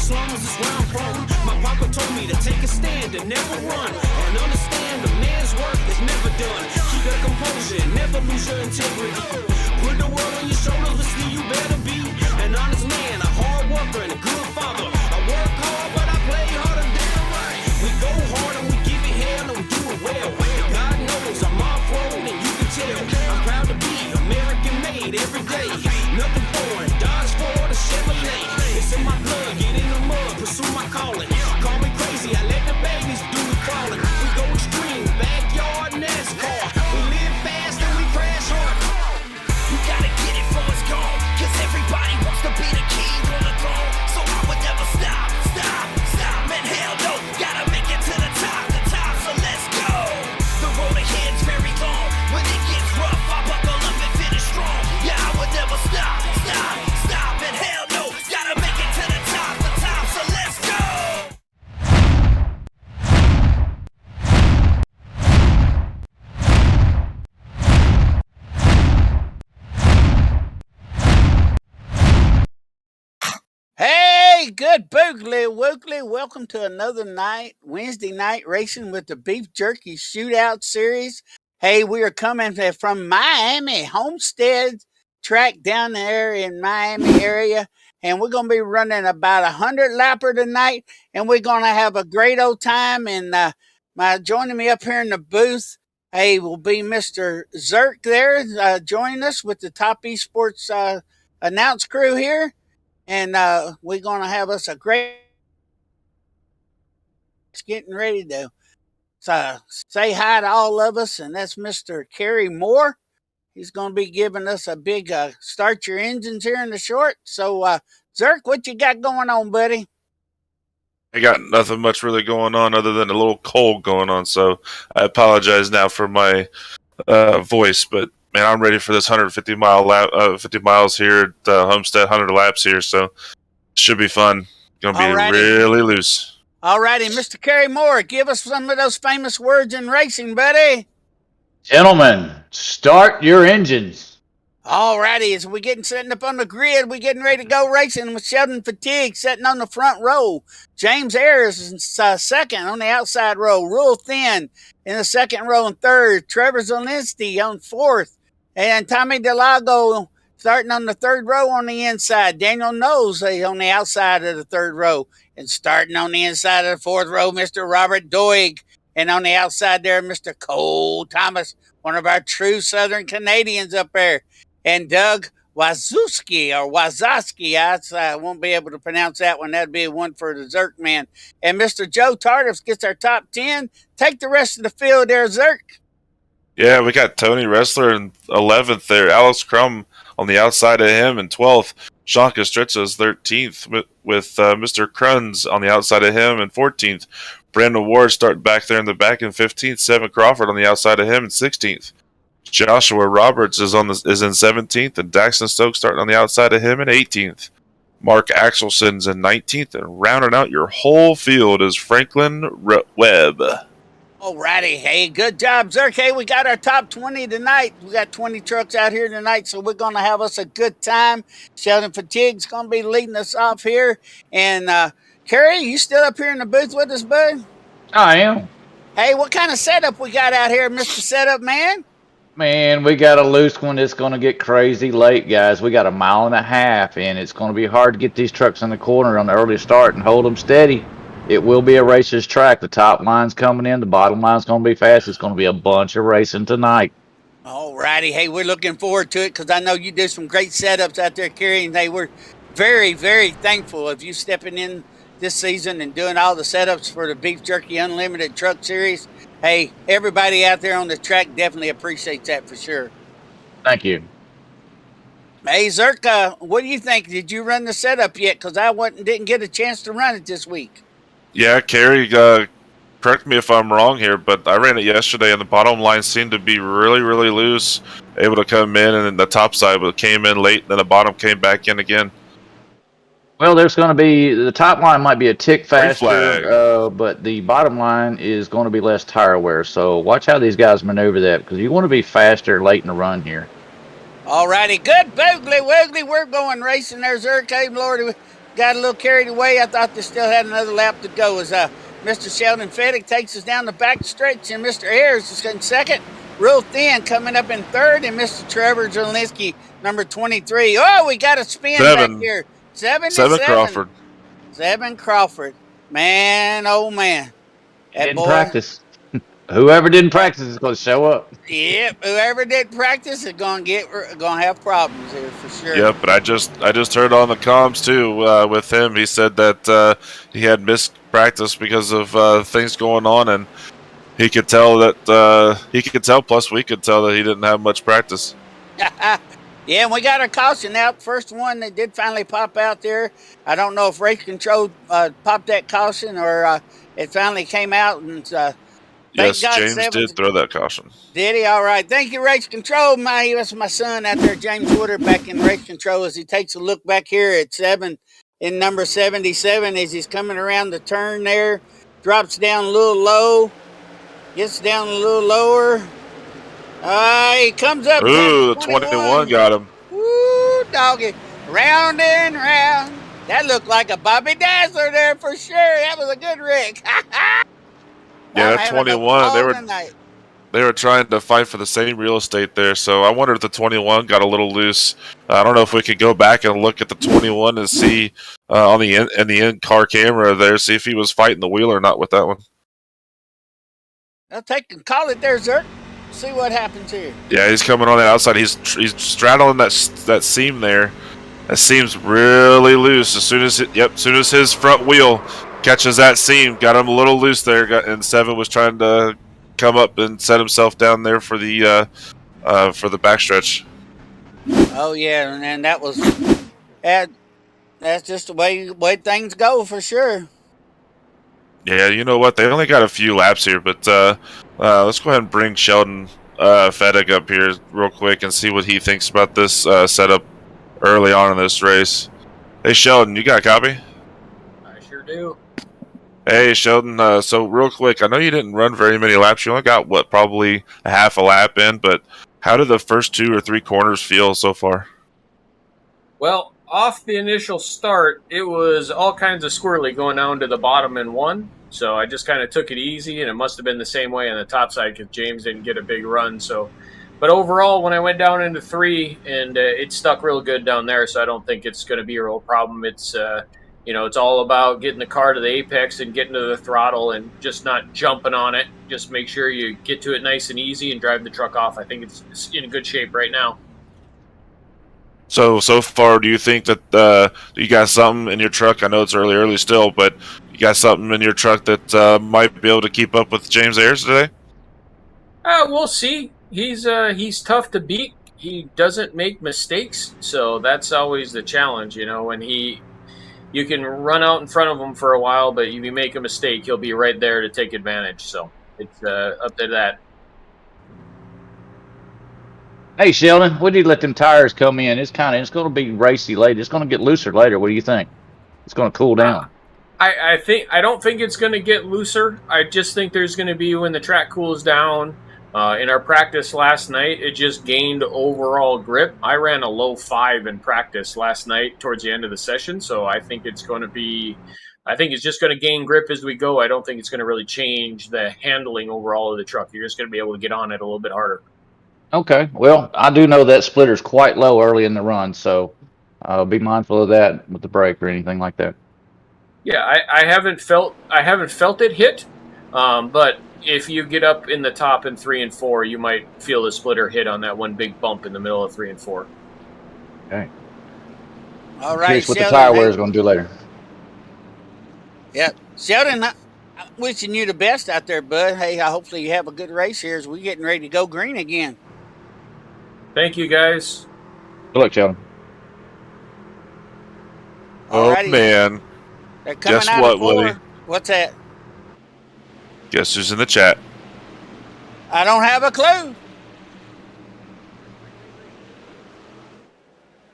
slums is where I'm from. My papa told me to take a stand and never run, and understand a man's work is never done. Keep your composure, never lose your integrity. Put the world on your shoulders, but still you better be an honest man, a hard worker, and a good father. I work hard, but I play harder than right. We go hard and we give it hell and we do it well. And God knows I'm off-road and you can tell. I'm proud to be American made every day. Nothing foreign, Dodge Ford or Chevrolet. It's in my blood, get in the mud, pursue my calling. Call me crazy, I let the babies do the crawling. We go extreme, backyard NASCAR. We live fast and we crash hard. You gotta get it before it's gone, 'cause every good, Boogly Woogly. Welcome to another night, Wednesday night racing with the Beef Jerky Shootout Series. Hey, we are coming from Miami, Homestead track down there in Miami area, and we're going to be running about 100 lapper tonight, and we're going to have a great old time. And joining me up here in the booth, hey, will be Mr. Zirk there joining us with the Topp eSports announce crew here. And we're going to have us a great getting ready to say hi to all of us. And that's Mr. Kerry Moore. He's going to be giving us a big start your engines here in the short. So, Zirk, what you got going on, buddy? I got nothing much really going on other than a little cold going on. So I apologize now for my voice, but man, I'm ready for this 150 50 miles here at Homestead, 100 laps here, so should be fun. Gonna be really loose. Alrighty, Mr. Kerry Moore, give us some of those famous words in racing, buddy. Gentlemen, start your engines. Alrighty, as we getting setting up on the grid, we getting ready to go racing with Sheldon Fatigue sitting on the front row. James Ayers is second on the outside row. Rule Thin in the second row and third. Trevor Zielinski on fourth. And Tommy Delago starting on the third row on the inside. Daniel Knowles on the outside of the third row. And starting on the inside of the fourth row, Mr. Robert Doig. And on the outside there, Mr. Cole Thomas, one of our true Southern Canadians up there. And Doug Wazowski, I won't be able to pronounce that one. That'd be one for the Zirk man. And Mr. Joe Tardif gets our top 10. Take the rest of the field there, Zirk. Yeah, we got Tony Ressler in 11th there. Alex Crum on the outside of him in 12th. Sean Castrecha's 13th with Mr. Kruns on the outside of him in 14th. Brandon Ward starting back there in the back in 15th. Seven Crawford on the outside of him in 16th. Joshua Roberts is in 17th, and Daxton Stokes starting on the outside of him in 18th. Mark Axelson's in 19th, and rounding out your whole field is Franklin Webb. Alrighty, hey, good job, Zirk. Hey, we got our top 20 tonight. We got 20 trucks out here tonight, so we're going to have us a good time. Sheldon Fatigue's going to be leading us off here. And, Kerry, you still up here in the booth with us, bud? I am. Hey, what kind of setup we got out here, Mr. Setup Man? Man, we got a loose one that's going to get crazy late, guys. We got a mile and a half, and it's going to be hard to get these trucks in the corner on the early start and hold them steady. It will be a racer's track. The top line's coming in. The bottom line's going to be fast. It's going to be a bunch of racing tonight. Alrighty, hey, we're looking forward to it because I know you do some great setups out there, Kerry, and hey, we're very, very thankful of you stepping in this season and doing all the setups for the Beef Jerky Unlimited Truck Series. Hey, everybody out there on the track definitely appreciates that for sure. Thank you. Hey, Zirk, what do you think? Did you run the setup yet? Because I didn't get a chance to run it this week. Yeah, Kerry, correct me if I'm wrong here, but I ran it yesterday, and the bottom line seemed to be really, really loose, able to come in, and then the top side came in late, and then the bottom came back in again. Well, there's going to be, the top line might be a tick faster, but the bottom line is going to be less tire wear. So watch how these guys maneuver that, because you want to be faster late in the run here. Alrighty, good boogly woogly. We're going racing there, Zirk. Hey, Lord, we got a little carried away. I thought they still had another lap to go as Mr. Sheldon Fettig takes us down the back stretch, and Mr. Ayers is in second. Real Thin coming up in third, and Mr. Trevor Zielinski, number 23. Oh, we got a spin back here. Seven Crawford. Seven Crawford. Man, oh man. Didn't practice. Whoever didn't practice is going to show up. Yep, whoever didn't practice is going to have problems here for sure. Yep, but I just heard on the comms too with him. He said that he had missed practice because of things going on, and he could tell that plus we could tell that he didn't have much practice. Yeah, and we got our caution out. First one that did finally pop out there. I don't know if Race Control popped that caution or it finally came out. And yes, James did throw that caution. Did he? All right. Thank you, Race Control. That's my son out there, James Woodard, back in Race Control as he takes a look back here at in number 77 as he's coming around the turn there. Drops down a little low. Gets down a little lower. He comes up. Ooh, the 21 got him. Woo, doggy. Round and round. That looked like a Bobby Dazzler there for sure. That was a good wreck. Yeah, I'm that having a 21, ball tonight. they were trying to fight for the same real estate there, so I wonder if the 21 got a little loose. I don't know if we could go back and look at the 21 and see on the in-car camera there, see if he was fighting the wheel or not with that one. I'll take and call it there, Zirk. See what happens here. Yeah, he's coming on the outside. He's straddling that seam there. That seam's really loose. As soon as his front wheel catches that seam, got him a little loose there. And Seven was trying to come up and set himself down there for the backstretch. Oh yeah, and that was that's just the way things go for sure. Yeah, you know what? They only got a few laps here, but let's go ahead and bring Sheldon Fedek up here real quick and see what he thinks about this setup early on in this race. Hey, Sheldon, you got a copy? I sure do. Hey, Sheldon. So real quick, I know you didn't run very many laps. You only got probably a half a lap in, but how did the first 2 or 3 corners feel so far? Well, off the initial start, it was all kinds of squirrely going down to the bottom in 1. So I just kind of took it easy, and it must have been the same way on the top side because James didn't get a big run. So, but overall, when I went down into 3, and it stuck real good down there, so I don't think it's going to be a real problem. It's it's all about getting the car to the apex and getting to the throttle and just not jumping on it. Just make sure you get to it nice and easy and drive the truck off. I think it's in good shape right now. So far, do you think that you got something in your truck? I know it's early still, but you got something in your truck that might be able to keep up with James Ayers today? We'll see. He's tough to beat. He doesn't make mistakes, so that's always the challenge. When you can run out in front of him for a while, but if you make a mistake, he'll be right there to take advantage. So it's up to that. Hey, Sheldon, what do you let them tires come in? It's going to be racy later. It's going to get looser later. What do you think? It's going to cool down. I don't think it's going to get looser. I just think there's going to be when the track cools down. In our practice last night, it just gained overall grip. I ran a low 5 in practice last night towards the end of the session, so I think it's just going to gain grip as we go. I don't think it's going to really change the handling overall of the truck. You're just going to be able to get on it a little bit harder. Okay. Well, I do know that splitter's quite low early in the run, so be mindful of that with the brake or anything like that. Yeah, I haven't felt it hit, but if you get up in the top in 3 and 4, you might feel the splitter hit on that one big bump in the middle of 3 and 4. Okay. All right, Curious what Sheldon, the tire wear is going to do later. Yep, Sheldon, I'm wishing you the best out there, bud. Hey, hopefully you have a good race here as we're getting ready to go green again. Thank you, guys. Good luck, Sheldon. Alrighty. Oh, man. They're coming Guess out what, of 4. Woody? What's that? Guess who's in the chat? I don't have a clue.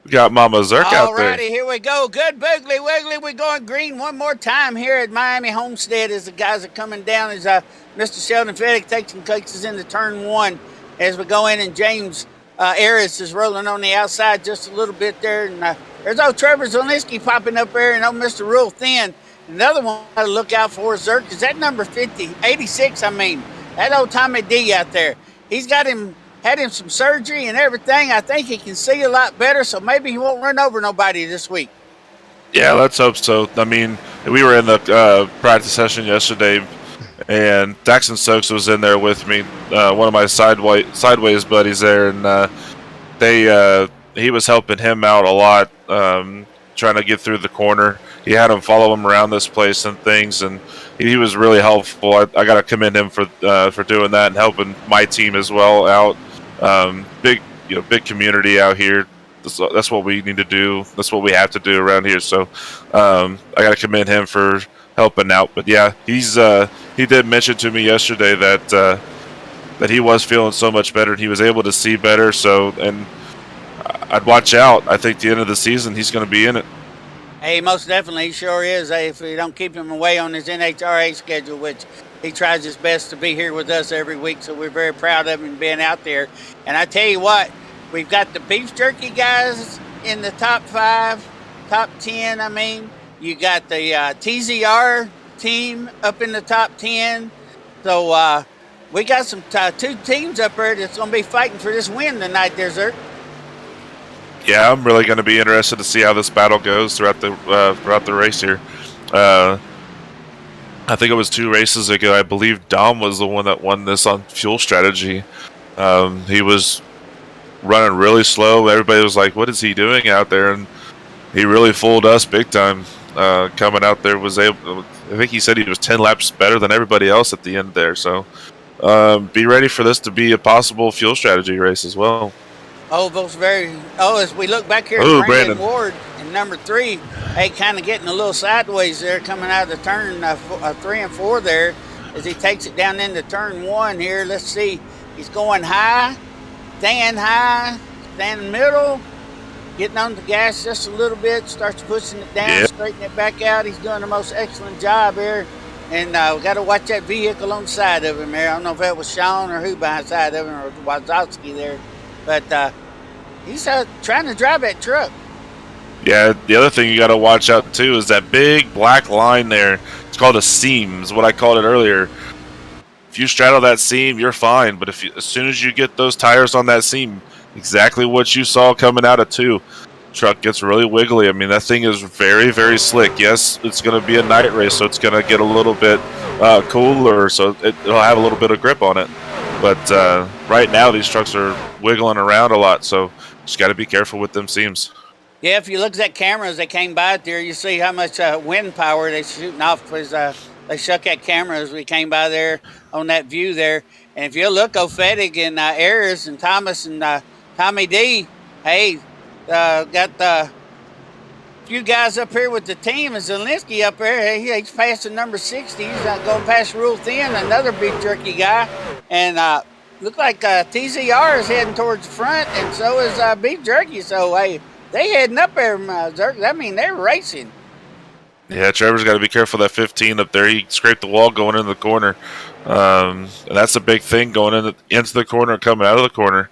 We got Mama Zirk out there. Alrighty, here we go. Good boogly wiggly. We're going green one more time here at Miami Homestead as the guys are coming down as Mr. Sheldon Fedek takes us into turn 1 as we go in, and James Ayers is rolling on the outside just a little bit there. And there's old Trevor Zelensky popping up there, and old Mr. Real Thin. Another one to look out for, Zirk, is that number 86, that old Tommy D out there. He's had him some surgery and everything. I think he can see a lot better, so maybe he won't run over nobody this week. Yeah, let's hope so. I mean, we were in the practice session yesterday, and Daxton Stokes was in there with me, one of my sideways buddies there, and he was helping him out a lot, trying to get through the corner. He had him follow him around this place and things, and he was really helpful. I got to commend him for doing that and helping my team as well out. Big community out here. That's what we need to do. That's what we have to do around here. So I got to commend him for helping out. But yeah, he did mention to me yesterday that he was feeling so much better and he was able to see better. So, and I'd watch out. I think the end of the season he's going to be in it. Hey, most definitely, he sure is. Hey, if we don't keep him away on his NHRA schedule, which he tries his best to be here with us every week, so we're very proud of him being out there. And I tell you what, we've got the beef jerky guys in the top 5. top 10. I mean, you got the TZR team up in the top 10. So we got some two teams up there that's going to be fighting for this win tonight there, Zirk. Yeah, I'm really going to be interested to see how this battle goes throughout the race here. I think it was 2 races ago. I believe Dom was the one that won this on fuel strategy. He was running really slow. Everybody was like, "What is he doing out there?" And he really fooled us big time. Coming out there was able. I think he said he was 10 laps better than everybody else at the end there. So be ready for this to be a possible fuel strategy race as well. As we look back here, Brandon Ward in number 3, kind of getting a little sideways there, coming out of the turn 3 and 4 there, as he takes it down into turn 1 here. Let's see, he's going high, staying in the middle, getting on the gas just a little bit, starts pushing it down, straightening it back out. He's doing the most excellent job here. And we got to watch that vehicle on the side of him there. I don't know if that was Sean or who behind the side of him, or Wazowski there. But he's trying to drive that truck. Yeah, the other thing you got to watch out too is that big black line there. It's called a seam, is what I called it earlier. If you straddle that seam, you're fine. But as soon as you get those tires on that seam, exactly what you saw coming out of 2, truck gets really wiggly. I mean, that thing is very, very slick. Yes, it's going to be a night race, so it's going to get a little bit cooler, so it'll have a little bit of grip on it. But right now, these trucks are wiggling around a lot, so just got to be careful with them seams. Yeah, if you look at that camera as they came by it there, you see how much wind power they're shooting off, because they shuck that camera as we came by there on that view there. And if you look, O'Fettig and Ayers and Thomas and Tommy D, got a few guys up here with the team. And Zelensky up there, he's passing number 60. He's going past Rule Thin, another big jerky guy. And look like TZR is heading towards the front, and so is Big Jerky. So, they heading up there, Zirk. I mean, they're racing. Yeah, Trevor's got to be careful of that 15 up there. He scraped the wall going into the corner. And that's a big thing, going into the corner, coming out of the corner.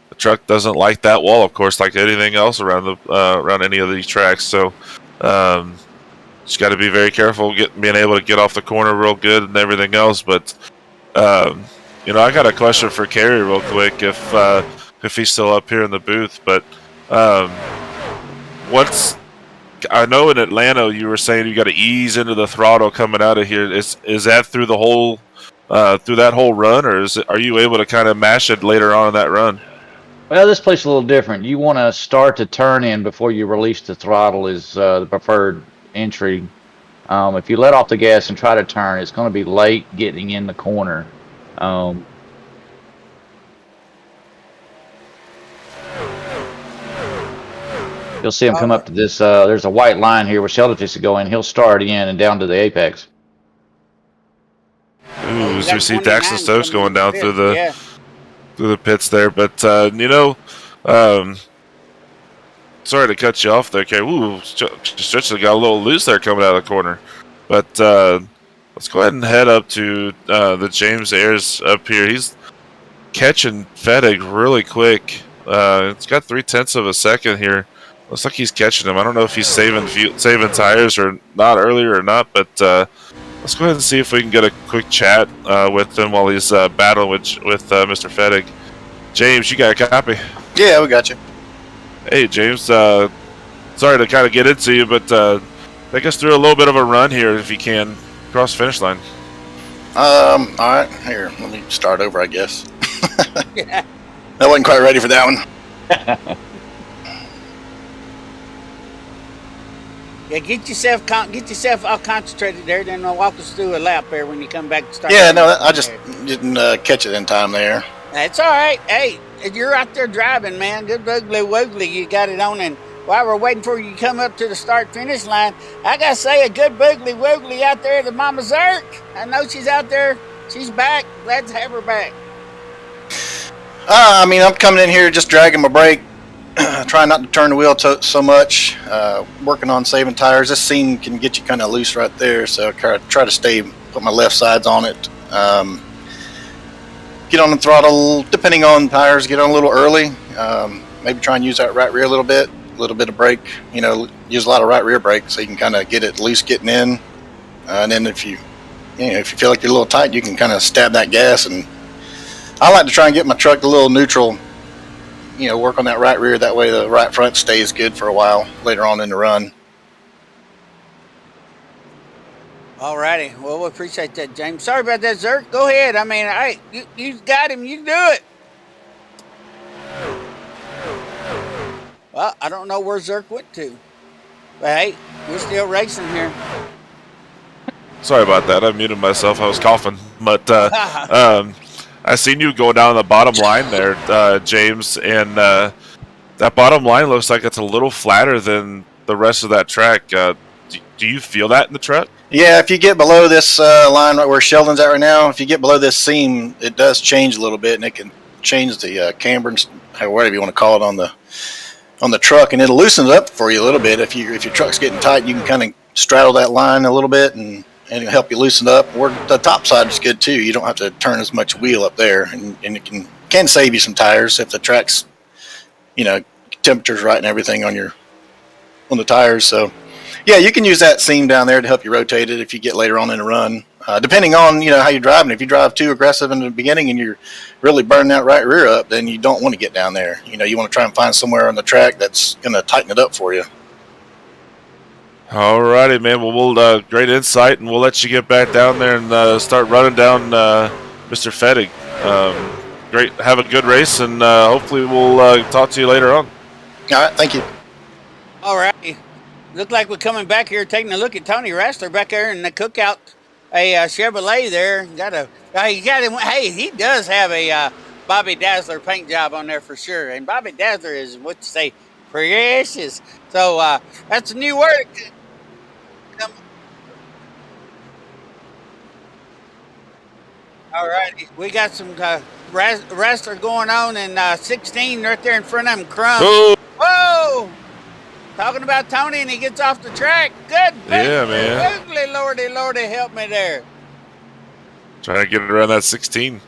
The truck doesn't like that wall, of course, like anything else around around any of these tracks. So just got to be very careful being able to get off the corner real good and everything else. But I got a question for Kerry real quick, if he's still up here in the booth. But I know in Atlanta you were saying you got to ease into the throttle coming out of here. Is that through the whole through that whole run, or are you able to kind of mash it later on in that run? Well, this place is a little different. You want to start to turn in before you release the throttle is the preferred entry. If you let off the gas and try to turn, it's going to be late getting in the corner. You'll see him come up to this. There's a white line here where Sheldon used to go in. He'll start in and down to the apex. Ooh, so we see Daxton Stokes going down through the pits there. But, sorry to cut you off there, Kerry. Ooh, Stretcher got a little loose there coming out of the corner. But let's go ahead and head up to the James Ayers up here. He's catching Fettig really quick. It's got 0.3 of a second here. Looks like he's catching him. I don't know if he's saving tires or not earlier or not, but let's go ahead and see if we can get a quick chat with him while he's battling with Mr. Fettig. James, you got a copy? Yeah, we got you. Hey, James. Sorry to kind of get into you, but take us through a little bit of a run here, if you can, across the finish line. All right. Here, let me start over, I guess. I wasn't quite ready for that one. Yeah, get yourself all concentrated there. Then walk us through a lap there when you come back to start. Yeah, no, I just didn't catch it in time there. That's all right. Hey, you're out there driving, man. Good ugly woogly, you got it on. And while we're waiting for you to come up to the start-finish line, I got to say a good boogly woogly out there to Mama Zirk. I know she's out there. She's back. Glad to have her back. I mean, I'm coming in here just dragging my brake, trying not to turn the wheel so much, working on saving tires. This seam can get you kind of loose right there, so I try to put my left sides on it. Get on the throttle, depending on tires, get on a little early. Maybe try and use that right rear a little bit. a little bit of brake. Use a lot of right rear brake so you can kind of get it loose getting in. And then if you feel like you're a little tight, you can kind of stab that gas. And I like to try and get my truck a little neutral. Work on that right rear. That way the right front stays good for a while later on in the run. All righty. Well, we appreciate that, James. Sorry about that, Zirk. Go ahead. I mean, hey, you got him. You can do it. Well, I don't know where Zirk went to. But, hey, we're still racing here. Sorry about that. I muted myself. I was coughing. But I seen you go down the bottom line there, James, and that bottom line looks like it's a little flatter than the rest of that track. Do you feel that in the truck? Yeah, if you get below this line right where Sheldon's at right now, if you get below this seam, it does change a little bit, and it can change the camber, or whatever you want to call it, on the truck, and it'll loosen it up for you a little bit. If your truck's getting tight, you can kind of straddle that line a little bit, and it'll help you loosen it up. Or the top side is good too. You don't have to turn as much wheel up there, and it can save you some tires if the track's, temperature's right and everything on the tires. So yeah, you can use that seam down there to help you rotate it if you get later on in the run. Depending on how you're driving. If you drive too aggressive in the beginning and you're really burning that right rear up, then you don't want to get down there. You want to try and find somewhere on the track that's going to tighten it up for you. All righty, man. Well, we'll great insight, and we'll let you get back down there and start running down Mr. Fettig. Great. Have a good race, and hopefully we'll talk to you later on. All right. Thank you. All right. Look like we're coming back here, taking a look at Tony Ressler back there in the cookout. A Chevrolet there. He does have a Bobby Dazzler paint job on there for sure. And Bobby Dazzler is, precious. So that's a new word. All righty. We got some wrestler going on in 16 right there in front of him. Crumb. Oh. Whoa! Talking about Tony, and he gets off the track. Good. Yeah, man. Ugly lordy, help me there. Trying to get it around that 16.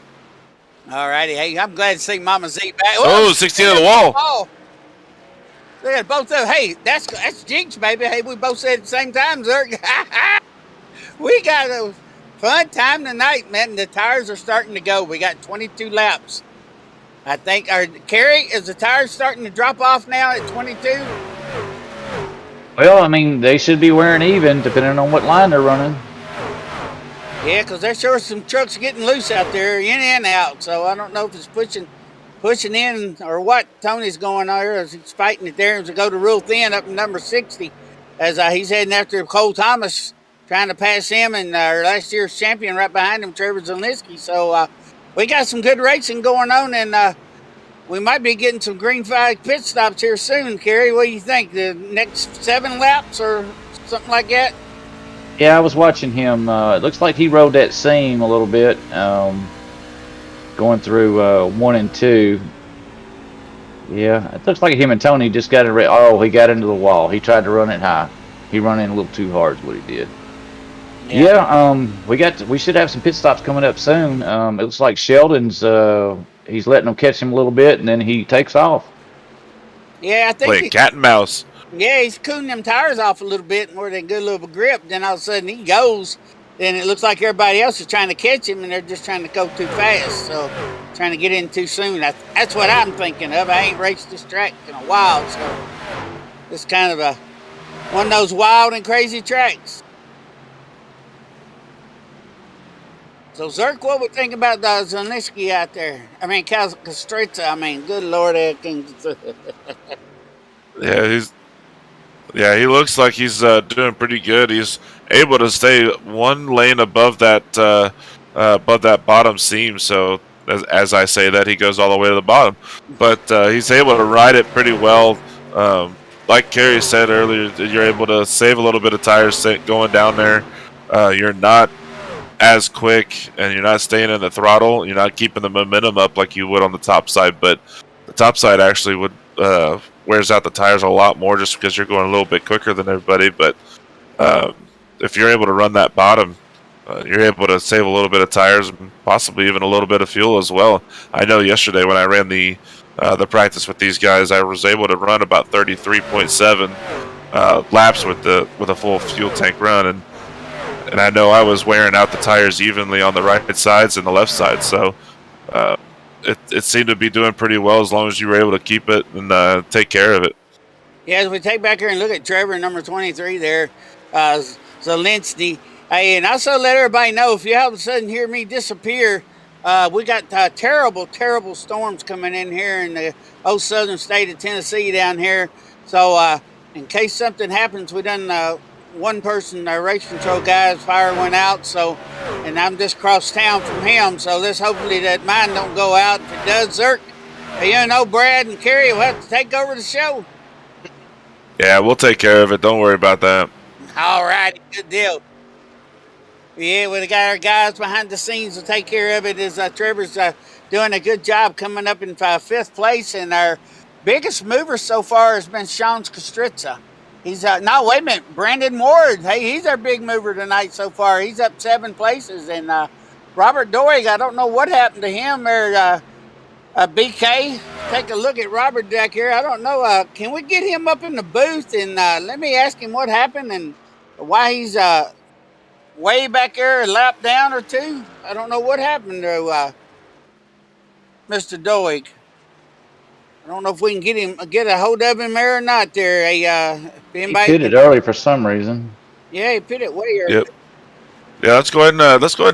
All righty. Hey, I'm glad to see Mama Z back. Oh, 16 on the wall. Look at both of them. Hey, that's Jinx, baby. Hey, we both said at the same time, Zirk. We got a fun time tonight, man. The tires are starting to go. We got 22 laps. I think, Kerry, is the tires starting to drop off now at 22? Well, I mean, they should be wearing even, depending on what line they're running. Yeah, because there's sure some trucks getting loose out there, in and out. So I don't know if it's pushing in or what Tony's going on here. As he's fighting it there as we go to real thin up in number 60. As he's heading after Cole Thomas, trying to pass him, and our last year's champion right behind him, Trevor Zelensky. So we got some good racing going on, and we might be getting some green flag pit stops here soon, Kerry. What do you think? The next 7 laps or something like that? Yeah, I was watching him. It looks like he rode that seam a little bit, going through 1 and 2. Yeah, it looks like him and Tony just got it. He got into the wall. He tried to run it high. He run in a little too hard is what he did. Yeah, we should have some pit stops coming up soon. It looks like Sheldon's he's letting them catch him a little bit, and then he takes off. Yeah, I think Play cat and mouse. Yeah, he's cooling them tires off a little bit more than a good little grip. Then all of a sudden he goes. Then it looks like everybody else is trying to catch him, and they're just trying to go too fast. So trying to get in too soon. That's what I'm thinking of. I ain't raced this track in a while, so it's kind of one of those wild and crazy tracks. So, Zirk, what we think about Zelensky out there? I mean, Kastritza. I mean, good Lord, Yeah, he looks like he's doing pretty good. He's able to stay one lane above that bottom seam. So, as I say that, he goes all the way to the bottom. But he's able to ride it pretty well. Like Kerry said earlier, you're able to save a little bit of tires going down there. You're not as quick, and you're not staying in the throttle. You're not keeping the momentum up like you would on the top side. But the top side actually would wears out the tires a lot more just because you're going a little bit quicker than everybody. But if you're able to run that bottom, you're able to save a little bit of tires and possibly even a little bit of fuel as well. I know yesterday when I ran the practice with these guys, I was able to run about 33.7 laps with a full fuel tank run, and I know I was wearing out the tires evenly on the right sides and the left side, so it seemed to be doing pretty well as long as you were able to keep it and take care of it. Yeah, as we take back here and look at Trevor, number 23 there, Zelensky. Hey, and also let everybody know, if you all of a sudden hear me disappear, we got terrible, terrible storms coming in here in the old southern state of Tennessee down here. So in case something happens, we done one person, our race control guy's fire went out. So, and I'm just across town from him. So let's hopefully that mine don't go out. If it does, Zirk, you know, Brad and Kerry will have to take over the show. Yeah, we'll take care of it. Don't worry about that. All righty, good deal. Yeah, we got our guys behind the scenes to take care of it. Is Trevor's doing a good job coming up in 5th place, and our biggest mover so far has been Sean Kostritza. He's no, wait a minute, Brandon Ward. Hey, he's our big mover tonight so far. He's up 7 places, and Robert Doig, I don't know what happened to him or BK. Take a look at Robert back here. I don't know. Can we get him up in the booth and let me ask him what happened and why he's way back there, a lap down or two? I don't know what happened to Mr. Doig. I don't know if we can get a hold of him there or not. There, he pitted early for some reason. Yeah, he pitted way early. Yep. Yeah, let's go ahead and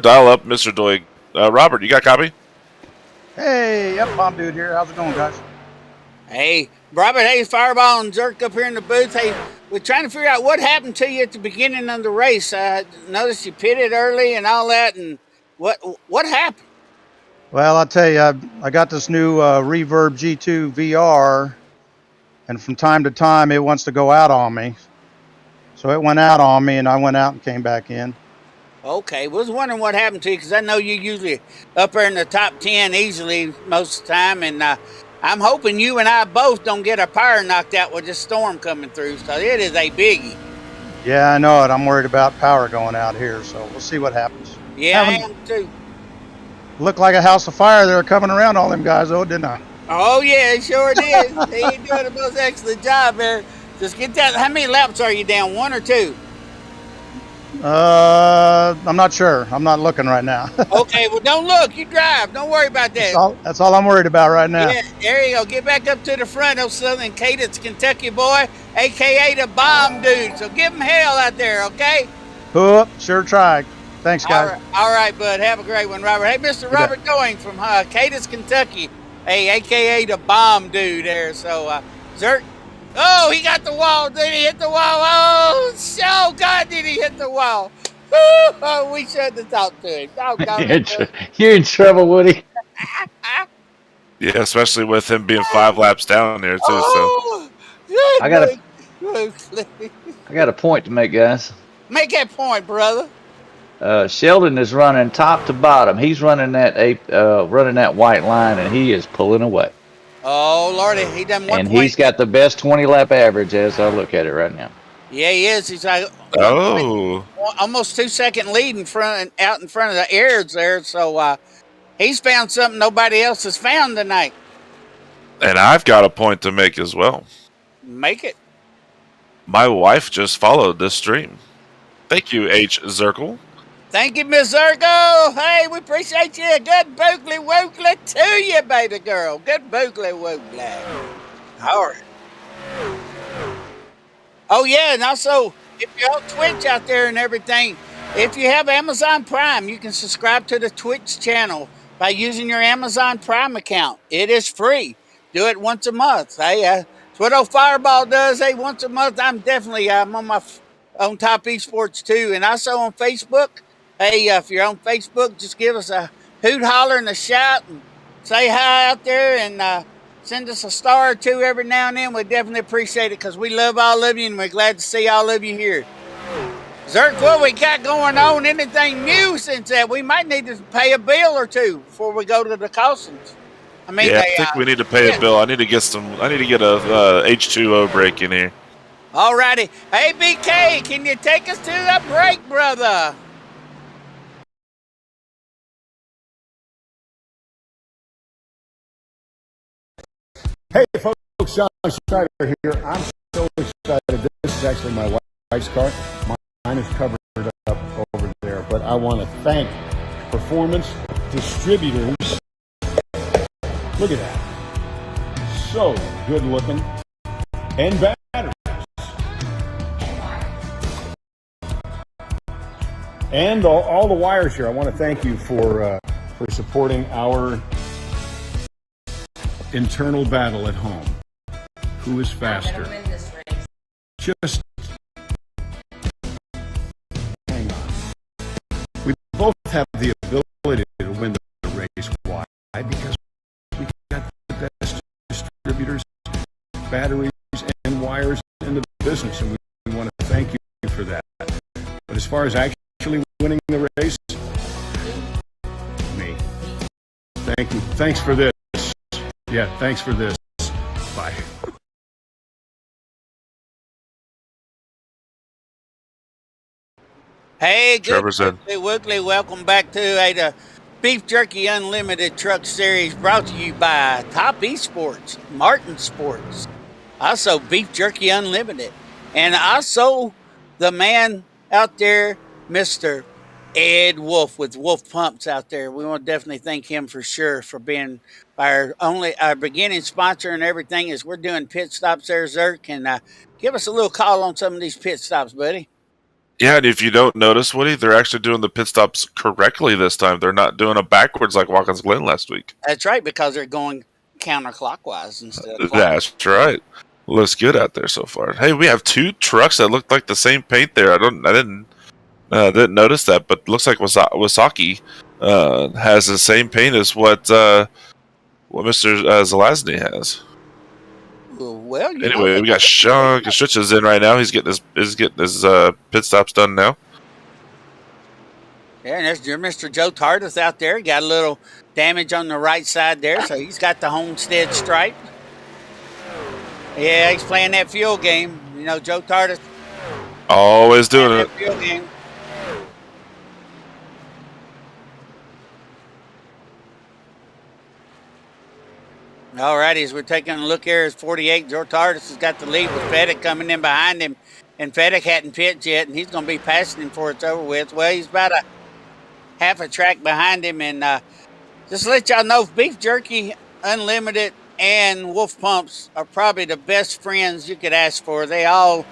dial up Mr. Doig. Robert, you got a copy? Hey, yep, Bomb Dude here. How's it going, guys? Hey, Robert, hey, Fireball and Zirk up here in the booth. Hey, we're trying to figure out what happened to you at the beginning of the race. I noticed you pitted early and all that, and what happened? Well, I'll tell you, I got this new Reverb G2 VR, and from time to time it wants to go out on me. So it went out on me, and I went out and came back in. Okay, was wondering what happened to you, because I know you usually up there in the top 10 easily most of the time, and I'm hoping you and I both don't get our power knocked out with this storm coming through, so it is a biggie. Yeah, I know it. I'm worried about power going out here, so we'll see what happens. Yeah, I am too. Looked like a house of fire. They were coming around all them guys, though, didn't I? Oh, yeah, it sure did. He ain't doing the most excellent job there. Just get that. How many laps are you down, 1 or 2? I'm not sure. I'm not looking right now. Okay, well, don't look. You drive. Don't worry about that. That's all I'm worried about right now. Yeah, there you go. Get back up to the front of Southern Cadence, Kentucky boy, a.k.a. the Bomb Dude. So give him hell out there, okay? Whoop, sure tried. Thanks, guys. All right, bud. Have a great one, Robert. Hey, Mr. Robert Doing from Cadence, Kentucky. Hey, a.k.a. the Bomb Dude there. So, Zirk. Oh, he got the wall. Did he hit the wall? Oh, God, did he hit the wall? Oh, we shouldn't have talked to him. You're in trouble, Woody. Yeah, especially with him being 5 laps down there, too. Oh, so I got a point to make, guys. Make that point, brother. Sheldon is running top to bottom. He's running that white line, and he is pulling away. Oh, Lordy, he done 1 And point. he's got the best 20-lap average as I look at it right now. Yeah, he is. He's like almost 2-second lead out in front of the Airs there. So he's found something nobody else has found tonight. And I've got a point to make as well. Make it. My wife just followed this stream. Thank you, H. Zirkle. Thank you, Miss Zirkle. Hey, we appreciate you. Good boogly woogly to you, baby girl. Good boogly woogly. All right. Oh, yeah, and also, if you're on Twitch out there and everything, if you have Amazon Prime, you can subscribe to the Twitch channel by using your Amazon Prime account. It is free. Do it once a month. Hey, that's what old Fireball does. Hey, once a month, I'm on my on Topp eSports too. And also on Facebook. Hey, if you're on Facebook, just give us a hoot, holler, and a shout, and say hi out there, and send us a star or two every now and then. We definitely appreciate it, because we love all of you, and we're glad to see all of you here. Zirk, what we got going on? Anything new since that? We might need to pay a bill or two before we go to the cautions. I think we need to pay a bill. I need to get a H2O break in here. All righty. Hey, BK, can you take us to the break, brother? Hey, folks, John Schneider here. I'm so excited. This is actually my wife's car. Mine is covered up over there, but I want to thank Performance Distributors. Look at that. So good looking. And batteries. And all the wires here. I want to thank you for supporting our internal battle at home. Who is faster? Just hang on. We both have the ability to win the race. Why? Because we got the best distributors, batteries, and wires in the business, and we want to thank you for that. But as far as actually winning the race, me. Thank you. Thanks for this. Yeah, thanks for this. Bye. Hey, good Trevor said. Woodley, welcome back to the Beef Jerky Unlimited Truck Series, brought to you by Topp eSports, Martin Sports, also Beef Jerky Unlimited, and also the man out there, Mr. Ed Wolf with Wolf Pumps out there. We want to definitely thank him for sure for being our beginning sponsor and everything as we're doing pit stops there, Zirk, and give us a little call on some of these pit stops, buddy. Yeah, and if you don't notice, Woody, they're actually doing the pit stops correctly this time. They're not doing it backwards like Watkins Glen last week. That's right, because they're going counterclockwise instead of clockwise. That's right. Looks good out there so far. Hey, we have two trucks that look like the same paint there. I didn't notice that, but looks like Wasaki has the same paint as what Mr. Zelazny has. Well, anyway, we got Sean Kastritch's in right now. He's getting his pit stops done now. Yeah, and there's your Mr. Joe Tardif out there. Got a little damage on the right side there, so he's got the Homestead stripe. Yeah, he's playing that fuel game. You know, Joe Tardif. Always doing it. Fuel game. All righty, as we're taking a look here, it's 48. Joe Tardif has got the lead with Fedek coming in behind him, and Fedek hadn't pitched yet, and he's going to be passing him before it's over with. Well, he's about a half a track behind him, and just to let y'all know, Beef Jerky Unlimited and Wolf Pumps are probably the best friends you could ask for. They all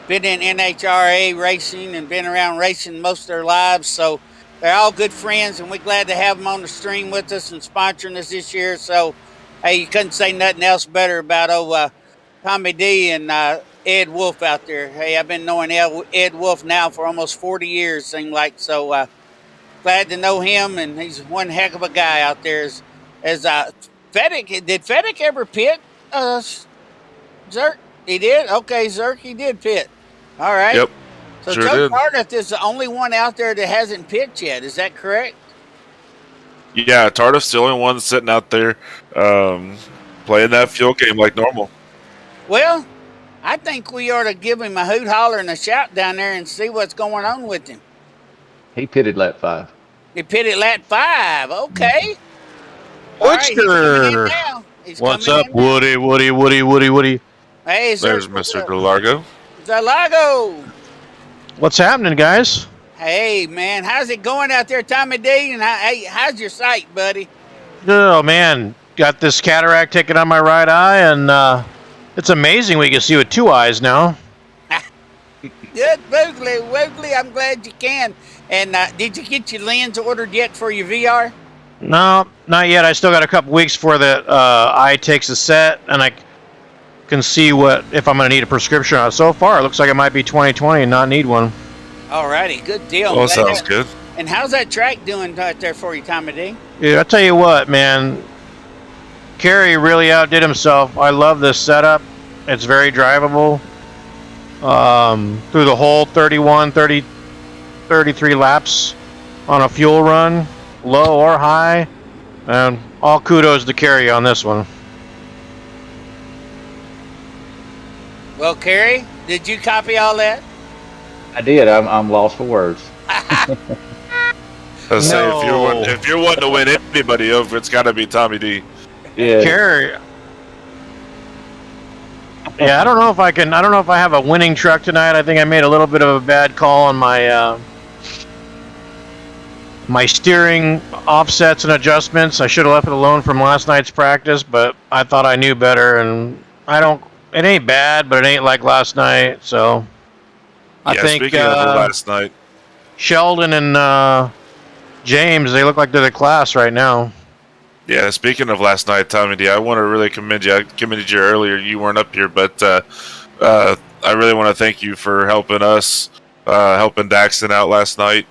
been in NHRA racing and been around racing most of their lives, so they're all good friends, and we're glad to have them on the stream with us and sponsoring us this year. So, hey, you couldn't say nothing else better about Tommy D and Ed Wolf out there. Hey, I've been knowing Ed Wolf now for almost 40 years, seems like. So glad to know him, and he's one heck of a guy out there. As Fedek, did Fedek ever pit Zirk? He did? Okay, Zirk, he did pit. All right. Yep. So sure Joe did. Tardif is the only one out there that hasn't pitched yet. Is that correct? Yeah, Tardif's the only one sitting out there playing that fuel game like normal. Well, I think we ought to give him a hoot, holler, and a shout down there and see what's going on with him. He pitted lap 5. He pitted lap 5. Okay. All right, he's coming in now. What's up, Woody? Hey, There's Mr. DeLargo. Zalago. What's happening, guys? Hey, man, how's it going out there, Tommy D? And hey, how's your sight, buddy? Oh, man. Got this cataract taken on my right eye, and it's amazing we can see with 2 eyes now. Good, Woodley. I'm glad you can. And did you get your lens ordered yet for your VR? No, not yet. I still got a couple weeks before the eye takes a set, and I can see if I'm going to need a prescription on it. So far, it looks like it might be 20/20 and not need one. All righty, good deal. Well, sounds good. And how's that track doing out there for you, Tommy D? Yeah, I'll tell you what, man. Kerry really outdid himself. I love this setup. It's very drivable. Through the whole 31, 30, 33 laps on a fuel run, low or high. And all kudos to Kerry on this one. Well, Kerry, did you copy all that? I did. I'm lost for words. I say if you're wanting to win anybody over, it's got to be Tommy D. Yeah. Kerry, Yeah, I don't know if I can. I don't know if I have a winning truck tonight. I think I made a little bit of a bad call on my my steering offsets and adjustments. I should have left it alone from last night's practice, but I thought I knew better, and I don't. It ain't bad, but it ain't like last night. So I think speaking of last night, Sheldon and James, they look like they're the class right now. yeah, speaking of last night, Tommy D, I want to really commend you. I commended you earlier. You weren't up here, but I really want to thank you for helping us, helping Daxton out last night.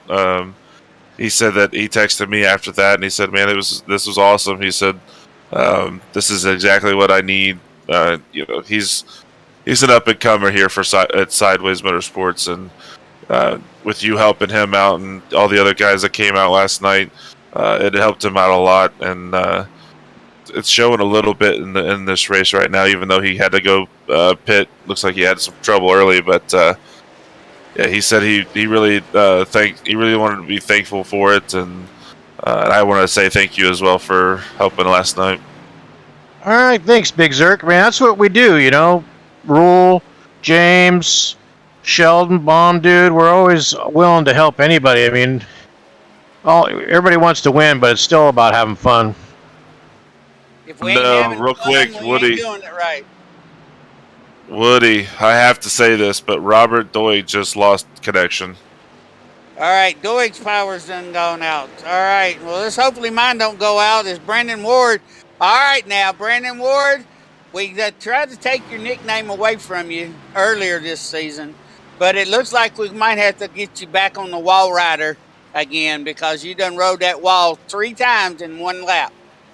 He said that he texted me after that, and he said, "Man, this was awesome." He said, "This is exactly what I need." He's an up and comer here at Sideways Motorsports, and with you helping him out and all the other guys that came out last night, it helped him out a lot, and it's showing a little bit in this race right now. Even though he had to go pit, looks like he had some trouble early, but yeah, he said he really wanted to be thankful for it, and I want to say thank you as well for helping last night. All right, thanks, Big Zirk. Man, that's what we do, you know. Rule, James, Sheldon, Bomb Dude, we're always willing to help anybody. I mean, everybody wants to win, but it's still about having fun. If we ain't having real fun, quick, we Woody. ain't doing it right. Woody, I have to say this, but Robert Doig just lost connection. All right, Doig's power's done gone out. All right, well, this hopefully mine don't go out. It's Brandon Ward. All right, now, Brandon Ward, we tried to take your nickname away from you earlier this season, but it looks like we might have to get you back on the wall rider again because you done rode that wall 3 times in 1 lap.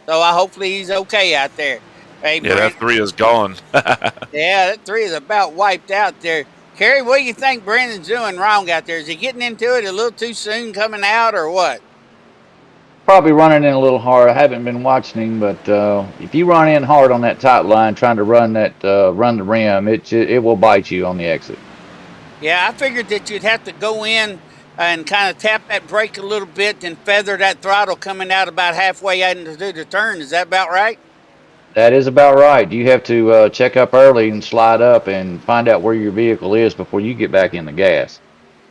So hopefully he's okay out there. Hey, Yeah, that 3 is gone. Yeah, that 3 is about wiped out there. Kerry, what do you think Brandon's doing wrong out there? Is he getting into it a little too soon coming out or what? Probably running in a little hard. I haven't been watching him, but if you run in hard on that top line trying to run the rim, it will bite you on the exit. Yeah, I figured that you'd have to go in and kind of tap that brake a little bit and feather that throttle coming out about halfway into the turn. Is that about right? That is about right. You have to check up early and slide up and find out where your vehicle is before you get back in the gas.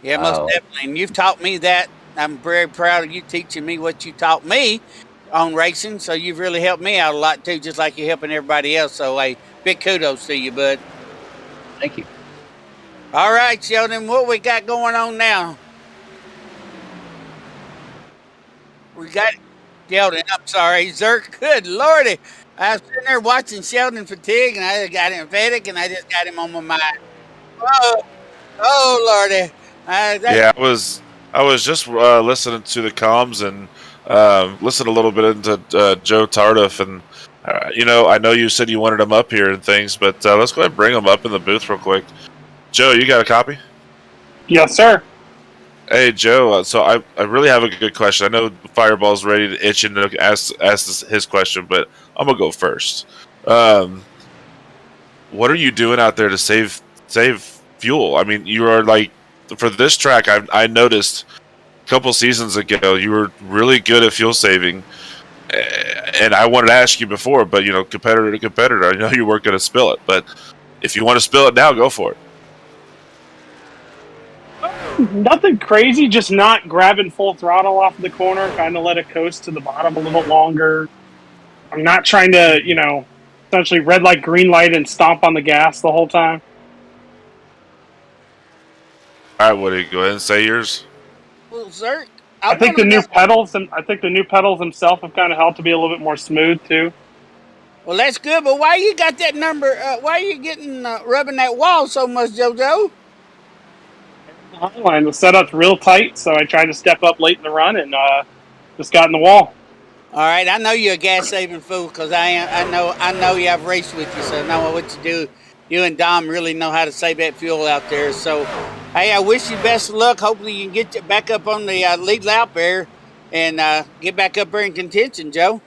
Yeah, most definitely. And you've taught me that. I'm very proud of you teaching me what you taught me on racing. So you've really helped me out a lot too, just like you're helping everybody else. So hey, big kudos to you, bud. Thank you. All right, Sheldon, what we got going on now? We got Sheldon, I'm sorry, Zirk. Good Lordy. I was sitting there watching Sheldon fatigue, and I just got him fatigue, and I just got him on my mind. Oh Lordy. Yeah, I was just listening to the comms and listened a little bit into Joe Tardif, and I know you said you wanted him up here and things, but let's go ahead and bring him up in the booth real quick. Joe, you got a copy? Yes, sir. Hey, Joe. So I really have a good question. I know Fireball's ready to itch and ask his question, but I'm gonna go first. What are you doing out there to save fuel? I mean, you are like, for this track, I noticed a couple seasons ago you were really good at fuel saving, and I wanted to ask you before, but competitor to competitor, I know you weren't going to spill it, but if you want to spill it now, go for it. Nothing crazy, just not grabbing full throttle off the corner, kind of let it coast to the bottom a little longer. I'm not trying to, essentially red light, green light, and stomp on the gas the whole time. All right, Woody, go ahead and say yours. Well, Zirk, I think the new pedals themselves have kind of helped to be a little bit more smooth too. Well, that's good, but why you got that number? Why are you getting rubbing that wall so much, JoJo? The Highline was set up real tight, so I tried to step up late in the run and just got in the wall. All right, I know you're a gas saving fool because I know you. I've raced with you, so I know what you do. You and Dom really know how to save that fuel out there. So, hey, I wish you best of luck. Hopefully, you can get back up on the lead lap there and get back up there in contention, Joe.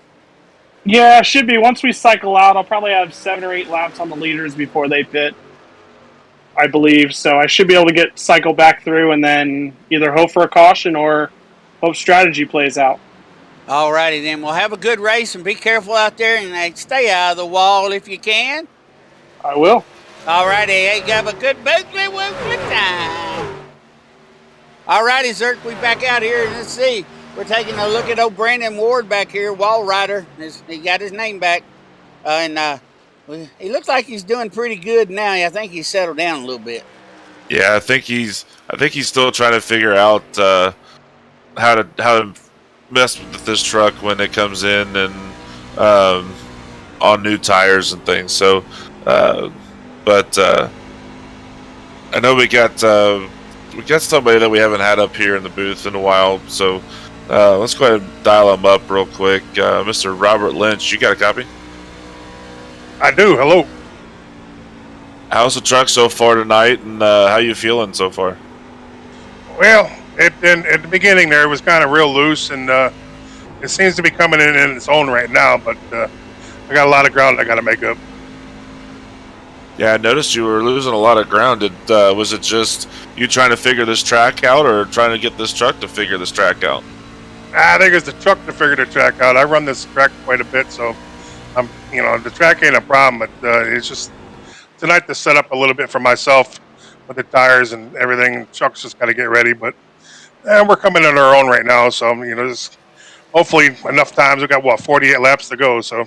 Yeah, should be. Once we cycle out, I'll probably have 7 or 8 laps on the leaders before they pit, I believe. So I should be able to cycle back through and then either hope for a caution or hope strategy plays out. All righty, then. Well, have a good race and be careful out there and stay out of the wall if you can. I will. All righty, hey, have a good boogly woogly time. All righty, Zirk, we back out here, and let's see. We're taking a look at old Brandon Ward back here, Wall Rider. He got his name back, and he looks like he's doing pretty good now. I think he's settled down a little bit. Yeah, I think he's still trying to figure out how to mess with this truck when it comes in and on new tires and things. So, but I know we got somebody that we haven't had up here in the booth in a while. So let's go ahead and dial him up real quick. Mr. Robert Lynch, you got a copy? I do. Hello. How's the truck so far tonight, and how you feeling so far? Well, at the beginning there, it was kind of real loose, and it seems to be coming in its own right now, but I got a lot of ground I got to make up. Yeah, I noticed you were losing a lot of ground. Was it just you trying to figure this track out, or trying to get this truck to figure this track out? I think it's the truck to figure the track out. I run this track quite a bit, so the track ain't a problem, but it's just tonight to set up a little bit for myself with the tires and everything. The truck's just got to get ready, but we're coming in our own right now, so just hopefully enough times. We got 48 laps to go, so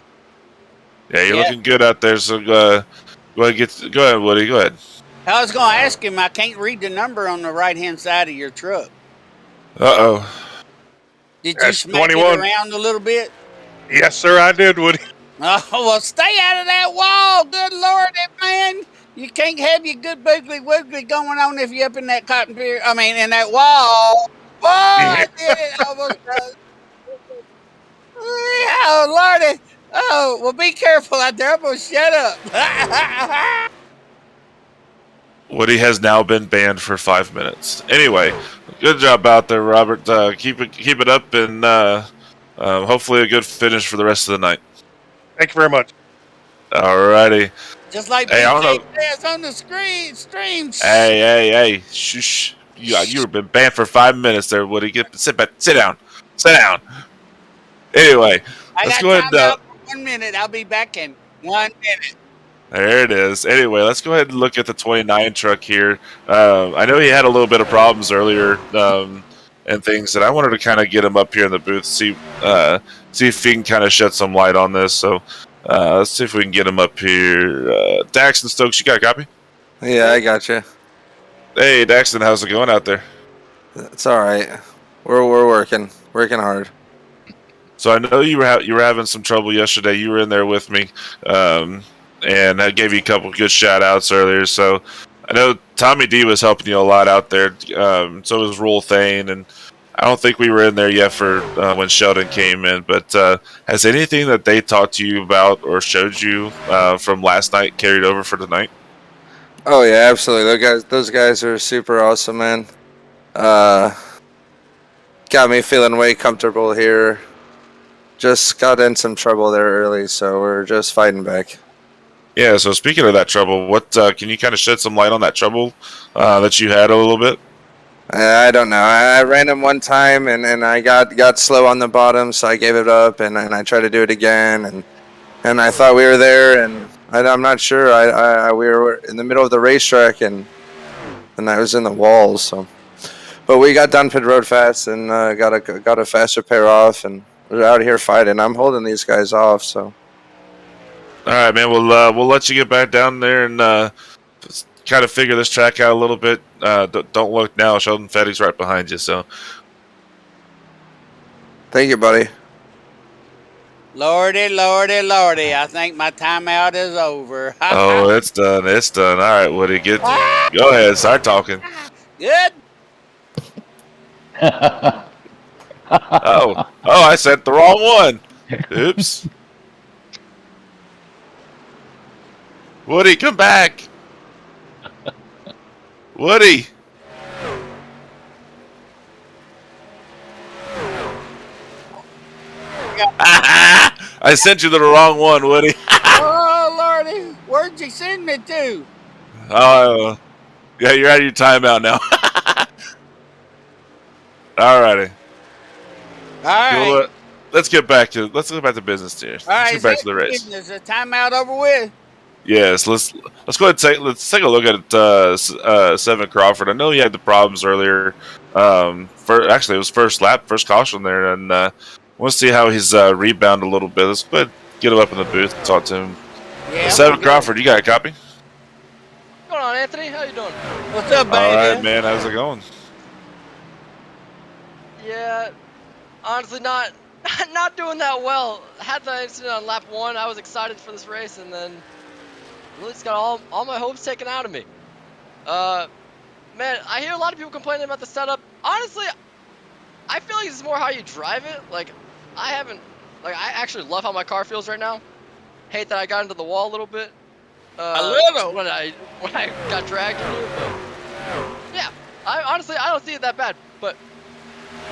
yeah, you're looking good out there. So go ahead, Woody. Go ahead. I was going to ask him. I can't read the number on the right-hand side of your truck. Did you smack 21. it around a little bit? Yes, sir, I did, Woody. Oh, well, stay out of that wall. Good Lord, man. You can't have your good boogly woogly going on if you're up in that cotton pier. I mean, in that wall. Oh, I did it. Almost. Oh, Lordy. Oh, well, be careful out there. I'm going to shut up. Woody has now been banned for 5 minutes. Anyway, good job out there, Robert. Keep it up, and hopefully a good finish for the rest of the night. Thank you very much. Alrighty. Just like hey, says on the stream. Hey, shush. You've been banned for 5 minutes there, Woody. Sit down. Anyway, let's go ahead. 1 minute. I'll be back in 1 minute. There it is. Anyway, let's go ahead and look at the 29 truck here. I know he had a little bit of problems earlier and things, and I wanted to kind of get him up here in the booth, see if he can kind of shed some light on this. So let's see if we can get him up here. Daxton Stokes, you got a copy? Yeah, I got you. Hey, Daxton, how's it going out there? It's all right. We're working hard. So I know you were having some trouble yesterday. You were in there with me, and I gave you a couple good shout outs earlier. So I know Tommy D was helping you a lot out there. So was Rule Thane, and I don't think we were in there yet for when Sheldon came in. But has anything that they talked to you about or showed you from last night carried over for tonight? Oh yeah, absolutely. Those guys are super awesome, man. Got me feeling way comfortable here. Just got in some trouble there early, so we're just fighting back. Yeah, so speaking of that trouble, what can you kind of shed some light on that trouble that you had a little bit? I don't know. I ran him one time, and I got slow on the bottom, so I gave it up, and I tried to do it again, and I thought we were there, and I'm not sure. We were in the middle of the racetrack, and I was in the walls. So, but we got down pit road fast, and got a fast repair off, and we're out here fighting. I'm holding these guys off, so. All right, man. We'll let you get back down there and kind of figure this track out a little bit. Don't look now. Sheldon Fetty's right behind you. So, thank you, buddy. Lordy! I think my timeout is over. Oh, it's done. All right, Woody, go ahead. Start talking. Good. Oh, I said the wrong one. Oops. Woody, come back. Woody. I sent you the wrong one, Woody. Oh, Lordy. Where'd you send me to? Oh, yeah, you're out of your timeout now. Alrighty. All right. Well, let's get back to business here. All right. Let's get back to the race. Is the timeout over with? Yes, let's go ahead and let's take a look at Seven Crawford. I know he had the problems earlier. Actually, it was first lap, first caution there, and want to see how he's rebound a little bit. Let's go ahead and get him up in the booth and talk to him. Yeah, Seven Crawford, you got a copy? What's going on, Anthony? How you doing? What's up, baby? All right, man. How's it going? Yeah, honestly, not doing that well. Had the incident on lap 1. I was excited for this race, and then really just got all my hopes taken out of me. Man, I hear a lot of people complaining about the setup. Honestly, I feel like it's more how you drive it. Like, I actually love how my car feels right now. Hate that I got into the wall a little bit. A little? When I got dragged into it, but yeah. I don't see it that bad, but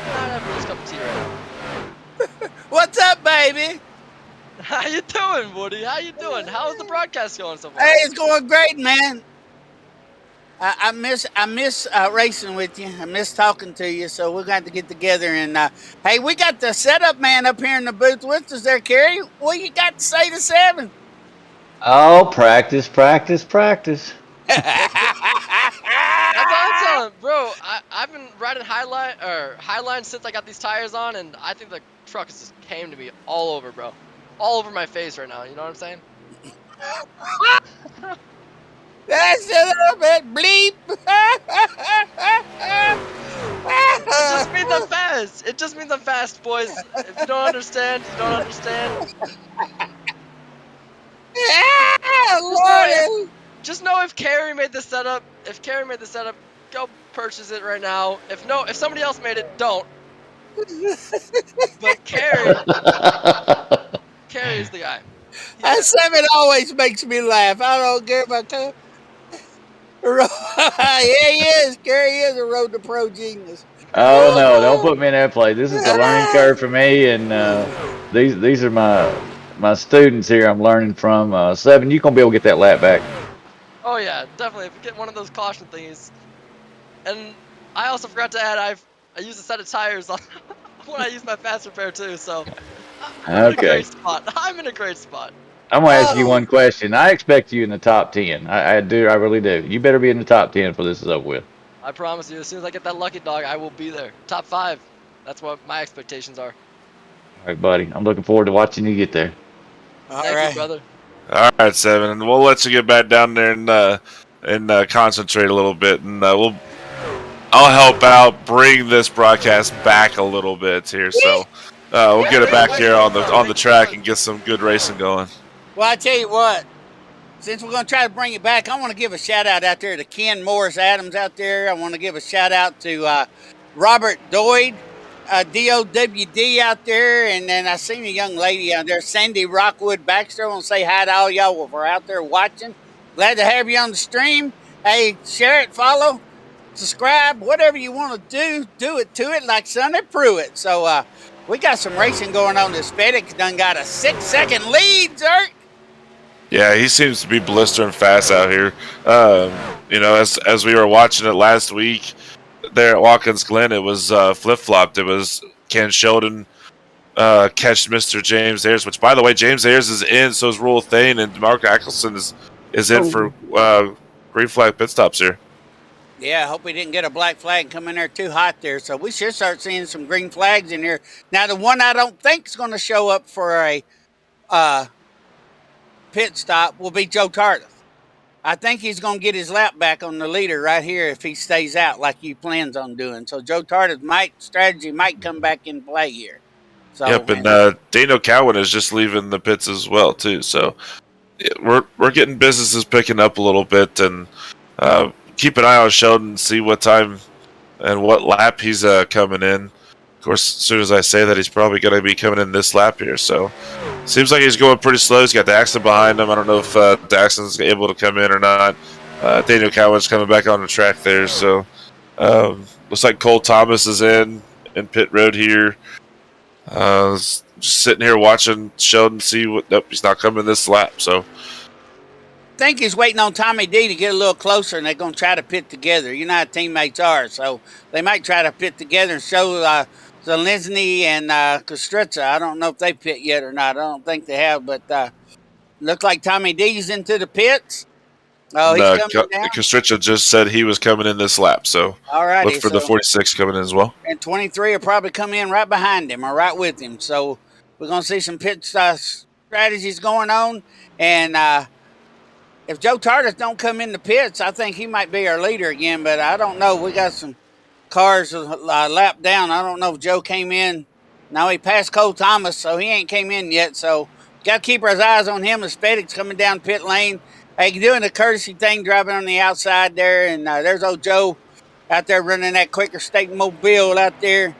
not everyone's cup of tea right now. What's up, baby? How you doing, Woody? How you doing? How's the broadcast going so far? Hey, it's going great, man. I miss racing with you. I miss talking to you. So we're going to get together and hey, we got the setup man up here in the booth with us there, Kerry. What you got to say to Seven? Oh, practice, practice, practice. That's all I'm telling, bro. I've been riding Highline since I got these tires on, and I think the truck just came to me all over, bro. All over my face right now. You know what I'm saying? That's a little bit bleep. It just means I'm fast. It just means I'm fast, boys. If you don't understand, you don't understand. Just know if Kerry made the setup, go purchase it right now. If somebody else made it, don't. But Kerry's the guy. That Seven always makes me laugh. I don't care about that. Yeah, he is. Kerry is a road to pro genius. Oh no! Don't put me in that place. This is a learning curve for me, and these are my students here. I'm learning from. Seven, you gonna be able to get that lap back. Oh yeah, definitely. If you get one of those caution thingies, and I also forgot to add, I used a set of tires on when I use my fast repair too. So I'm in a great spot. I'm in a great spot. I'm gonna ask you one question. I expect you in the top 10. I do. I really do. You better be in the top 10 before this is over with. I promise you, as soon as I get that lucky dog, I will be there. Top 5. That's what my expectations are. All right, buddy. I'm looking forward to watching you get there. Thank you, brother. All right, Seven, and we'll let you get back down there and concentrate a little bit, and I'll help out bring this broadcast back a little bit here. So we'll get it back here on the track and get some good racing going. Well, I tell you what, since we're going to try to bring it back, I want to give a shout out there to Ken Morris Adams out there. I want to give a shout out to Robert Doyd, DOWD out there. And then I seen a young lady out there, Sandy Rockwood Baxter. I want to say hi to all y'all who are out there watching. Glad to have you on the stream. Hey, share it, follow, subscribe, whatever you want to do it to it like Sonny Pruitt. So we got some racing going on. This FedEx done got a 6-second lead, Zirk. Yeah, he seems to be blistering fast out here. As we were watching it last week there at Watkins Glen, it was flip-flopped. It was Ken Sheldon catch Mr. James Ayers, which, by the way, James Ayers is in, so is Rule Thane, and Mark Ackelson is in for green flag pit stops here. Yeah, I hope we didn't get a black flag come in there too hot there. So we should start seeing some green flags in here. Now, the one I don't think is going to show up for a pit stop will be Joe Tardif. I think he's going to get his lap back on the leader right here if he stays out like he plans on doing. So Joe Tardif's strategy might come back in play here. So, yep, and Dano Cowan is just leaving the pits as well too. So we're getting businesses picking up a little bit, and keep an eye on Sheldon, see what time and what lap he's coming in. Of course, as soon as I say that, he's probably going to be coming in this lap here. So, seems like he's going pretty slow. He's got Daxton behind him. I don't know if Daxton's able to come in or not. Daniel Cowan's coming back on the track there. So, looks like Cole Thomas is in pit road here. Just sitting here watching Sheldon see what. Nope, he's not coming this lap. So, I think he's waiting on Tommy D to get a little closer, and they're going to try to pit together. You know how teammates are, so they might try to pit together and show Zelensky and Kostritza. I don't know if they pit yet or not. I don't think they have, but Looked like Tommy D's into the pits. Oh, he's coming down. Constricha just said he was coming in this lap, so Alrighty, look for the 46 coming in as well. And 23 will probably come in right behind him or right with him. So we're going to see some pit strategies going on. And if Joe Tardif don't come in the pits, I think he might be our leader again. But I don't know. We got some cars a lap down. I don't know if Joe came in. No, he passed Cole Thomas, so he ain't came in yet. So got to keep our eyes on him as Spedic's coming down pit lane. Hey, doing a courtesy thing, driving on the outside there, and there's old Joe out there running that Quaker State Mobile out there.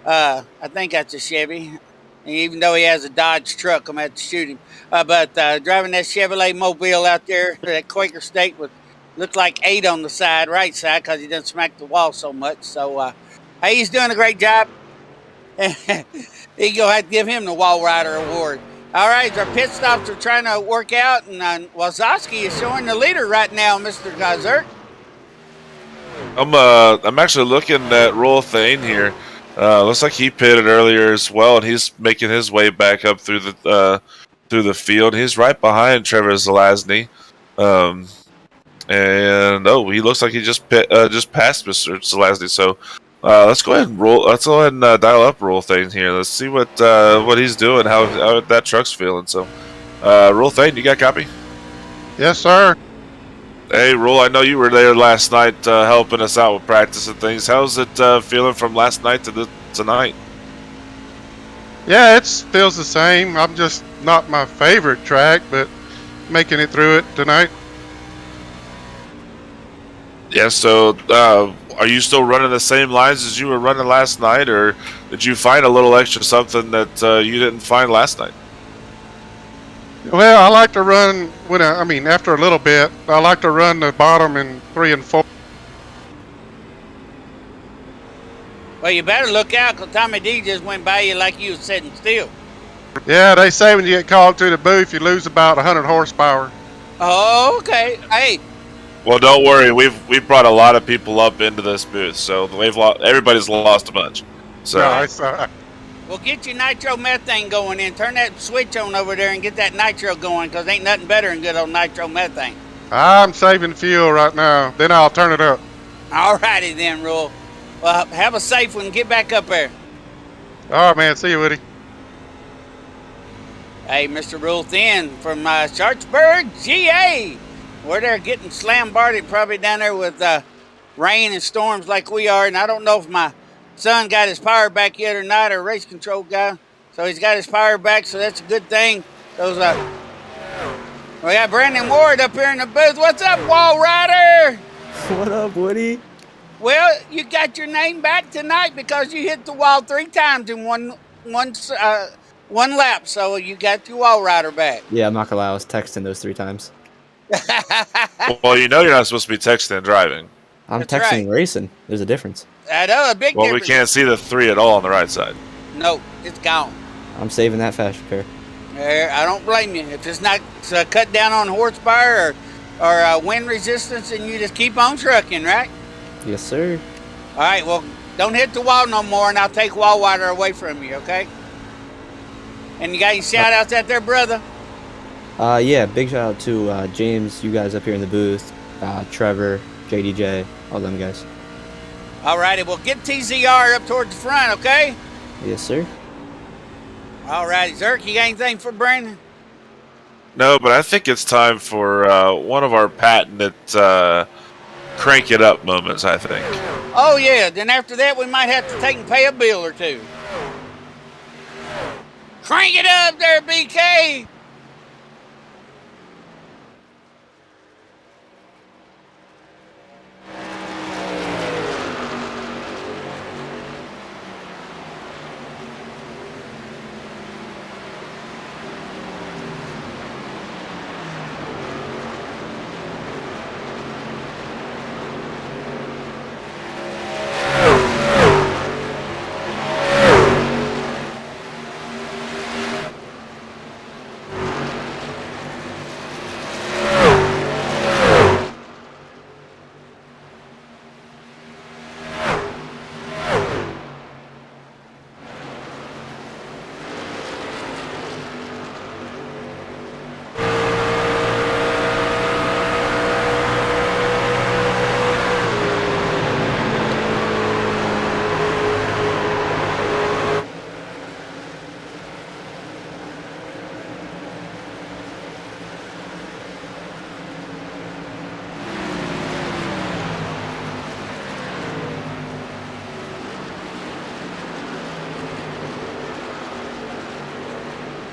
I think that's a Chevy. And even though he has a Dodge truck, I'm going to have to shoot him. But driving that Chevrolet Mobile out there, that Quaker State with looked like 8 on the side, right side, because he done smacked the wall so much. So, hey, he's doing a great job. You're going to have to give him the Wall Rider Award. All right, our pit stops are trying to work out, and Wazowski is showing the leader right now, Mr. Zirk. I'm actually looking at Royal Thane here. Looks like he pitted earlier as well, and he's making his way back up through the field. He's right behind Trevor Zelazny, and he looks like he just passed Mr. Zelazny. So let's go ahead and dial up Royal Thane here. Let's see what he's doing, how that truck's feeling. So, Royal Thane, you got copy? Yes, sir. Hey, Roll, I know you were there last night helping us out with practice and things. How's it feeling from last night to tonight? Yeah, it feels the same. I'm just not my favorite track, but making it through it tonight. Yeah, so are you still running the same lines as you were running last night, or did you find a little extra something that you didn't find last night? Well, I like to run after a little bit, I like to run the bottom in 3 and 4. Well, you better look out, because Tommy D just went by you like you was sitting still. Yeah, they say when you get called to the booth, you lose about 100 horsepower. Oh, okay. Hey. Well, don't worry. We've brought a lot of people up into this booth, so everybody's lost a bunch. So. Nice. Well, get your nitromethane going in. Turn that switch on over there and get that nitro going, because ain't nothing better than good old nitromethane. I'm saving fuel right now. Then I'll turn it up. All righty then, Rule. Well, have a safe one. Get back up there. All right, man. See you, Woody. Hey, Mr. Rule Thin from Sharpsburg, GA. We're there getting slam-barded probably down there with rain and storms like we are, and I don't know if my son got his power back yet or not, or race control guy. So he's got his power back, so that's a good thing. We got Brandon Ward up here in the booth. What's up, Wall Rider? What up, Woody? Well, you got your name back tonight because you hit the wall 3 times in one lap. So you got your Wall Rider back. Yeah, I'm not gonna lie, I was texting those 3 times. Well, you know you're not supposed to be texting and driving. I'm That's texting right. and racing. There's a difference. I know, a big Well, difference. we can't see the 3 at all on the right side. No, it's gone. I'm saving that fast repair. I don't blame you. If it's not cut down on horsepower or wind resistance, then you just keep on trucking, right? Yes, sir. All right, well, don't hit the wall no more, and I'll take Wall Rider away from you, okay? And you got any shout-outs out there, brother? Yeah, big shout out to James, you guys up here in the booth, Trevor, JDJ, all them guys. All righty, well, get TZR up towards the front, okay? Yes, sir. All righty, Zirk, you got anything for Brandon? No, but I think it's time for one of our patented crank it up moments, I think. Oh, yeah, then after that, we might have to take and pay a bill or two. Crank it up there, BK!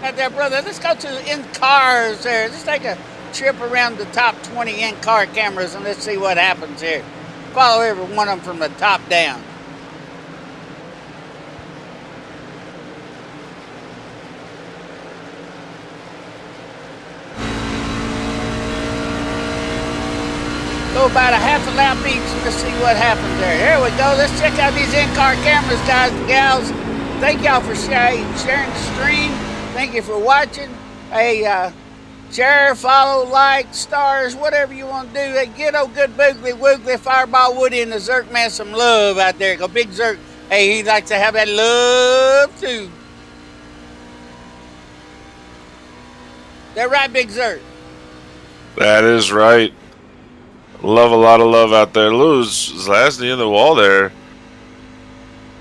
Right there, brother. Let's go to in-cars there. Let's take a trip around the top 20 in-car cameras and let's see what happens here. Follow every one of them from the top down. Go about a half a lap each and let's see what happens there. There we go. Let's check out these in-car cameras, guys and gals. Thank y'all for sharing the stream. Thank you for watching. Hey, share, follow, like, stars, whatever you want to do. Hey, get old good boogly woogly Fireball Woody and the Zirk man some love out there. Go Big Zirk. Hey, he likes to have that love too. That right, Big Zirk? That is right. Love a lot of love out there. Lose Zlasny in the wall there.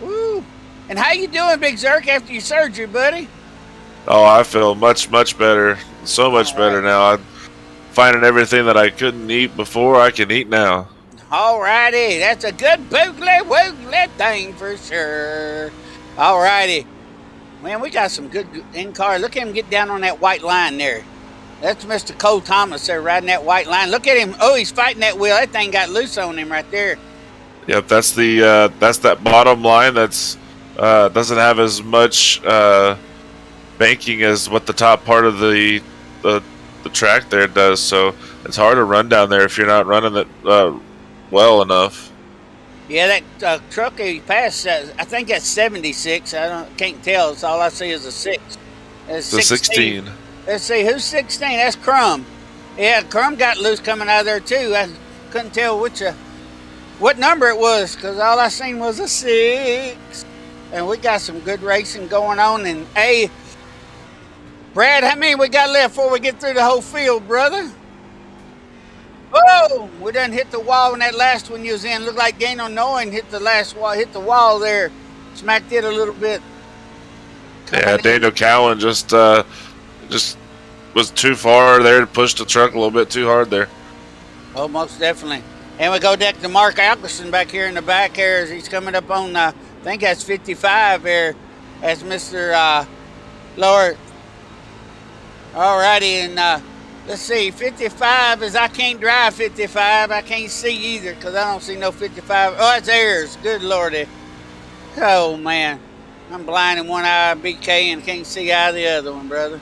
Woo. And how you doing, Big Zirk, after your surgery, buddy? Oh, I feel much better. So much better now. I'm finding everything that I couldn't eat before, I can eat now. Alrighty, that's a good boogly woogly thing for sure. Alrighty. Man, we got some good in-car. Look at him get down on that white line there. That's Mr. Cole Thomas there riding that white line. Look at him. Oh, he's fighting that wheel. That thing got loose on him right there. Yep, that's that bottom line that's doesn't have as much banking as what the top part of the track there does, so it's hard to run down there if you're not running it well enough. Yeah, that truck he passed, I think that's 76. Can't tell. It's all I see is a 6. It's the 16. Let's see, who's 16? That's Crumb. Yeah, Crumb got loose coming out of there too. I couldn't tell what number it was because all I seen was a 6. And we got some good racing going on. And hey, Brad, how many we got left before we get through the whole field, brother? Oh, we done hit the wall in that last one you was in. Looked like Gano Knowing hit the last wall, hit the wall there. Smacked it a little bit. Yeah, Daniel Cowan just was too far there to push the truck a little bit too hard there. Oh, most definitely. And we go back to Mark Alkerson back here in the back here as he's coming up on, I think that's 55 there as Mr. Lord. Alrighty, and let's see, 55 is I can't drive 55. I can't see either because I don't see no 55. Oh, that's Ayers. Good Lordy. Oh, man. I'm blind in one eye, BK, and can't see out of the other one, brother.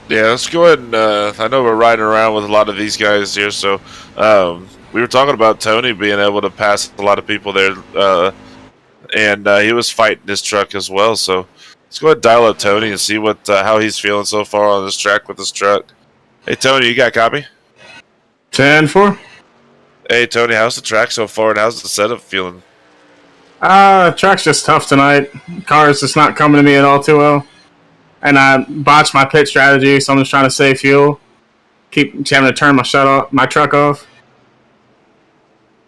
Yeah, let's go ahead and I know we're riding around with a lot of these guys here, so we were talking about Tony being able to pass a lot of people there, and he was fighting his truck as well, so let's go ahead and dial up Tony and see what how he's feeling so far on this track with this truck. Hey, Tony, you got a copy? 10-4. Hey, Tony, how's the track so far, and how's the setup feeling? Track's just tough tonight. Car's just not coming to me at all too well. And I botched my pit strategy, so I'm just trying to save fuel. Keep having to turn my truck off.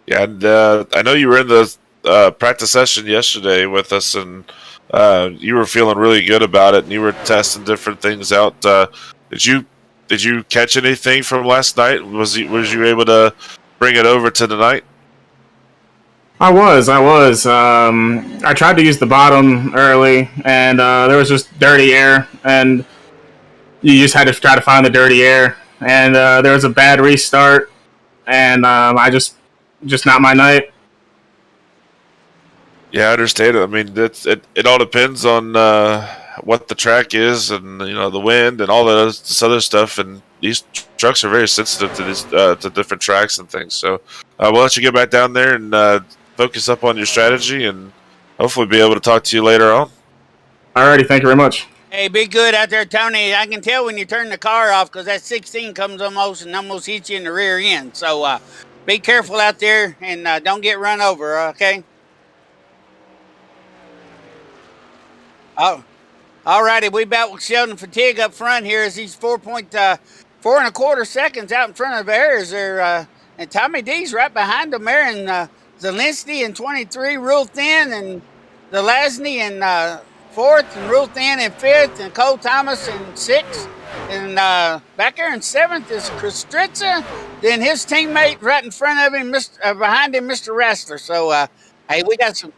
Yeah, and I know you were in the practice session yesterday with us, and you were feeling really good about it, and you were testing different things out. Did you catch anything from last night? Was you able to bring it over to tonight? I was. I tried to use the bottom early, and there was just dirty air, and you just had to try to find the dirty air. And there was a bad restart, and I just not my night. Yeah, I understand it. I mean, it all depends on what the track is, and the wind and all this other stuff. And these trucks are very sensitive to these to different tracks and things. So we'll let you get back down there and focus up on your strategy, and hopefully be able to talk to you later on. Alrighty, thank you very much. Hey, be good out there, Tony. I can tell when you turn the car off because that 16 comes almost hits you in the rear end. So be careful out there and don't get run over, okay? Oh, alrighty, we back with Sheldon Fatigue up front here as he's 4.4 seconds out in front of Ayers there. And Tommy D's right behind him there, and Zelensky in 23, Rule Thin, and Zelazny in 4th, and Rule Thin in 5th, and Cole Thomas in 6th. And back there in 7th is Kostritza. Then his teammate right in front of him, behind him, Mr. Wrestler. So, hey, we got some.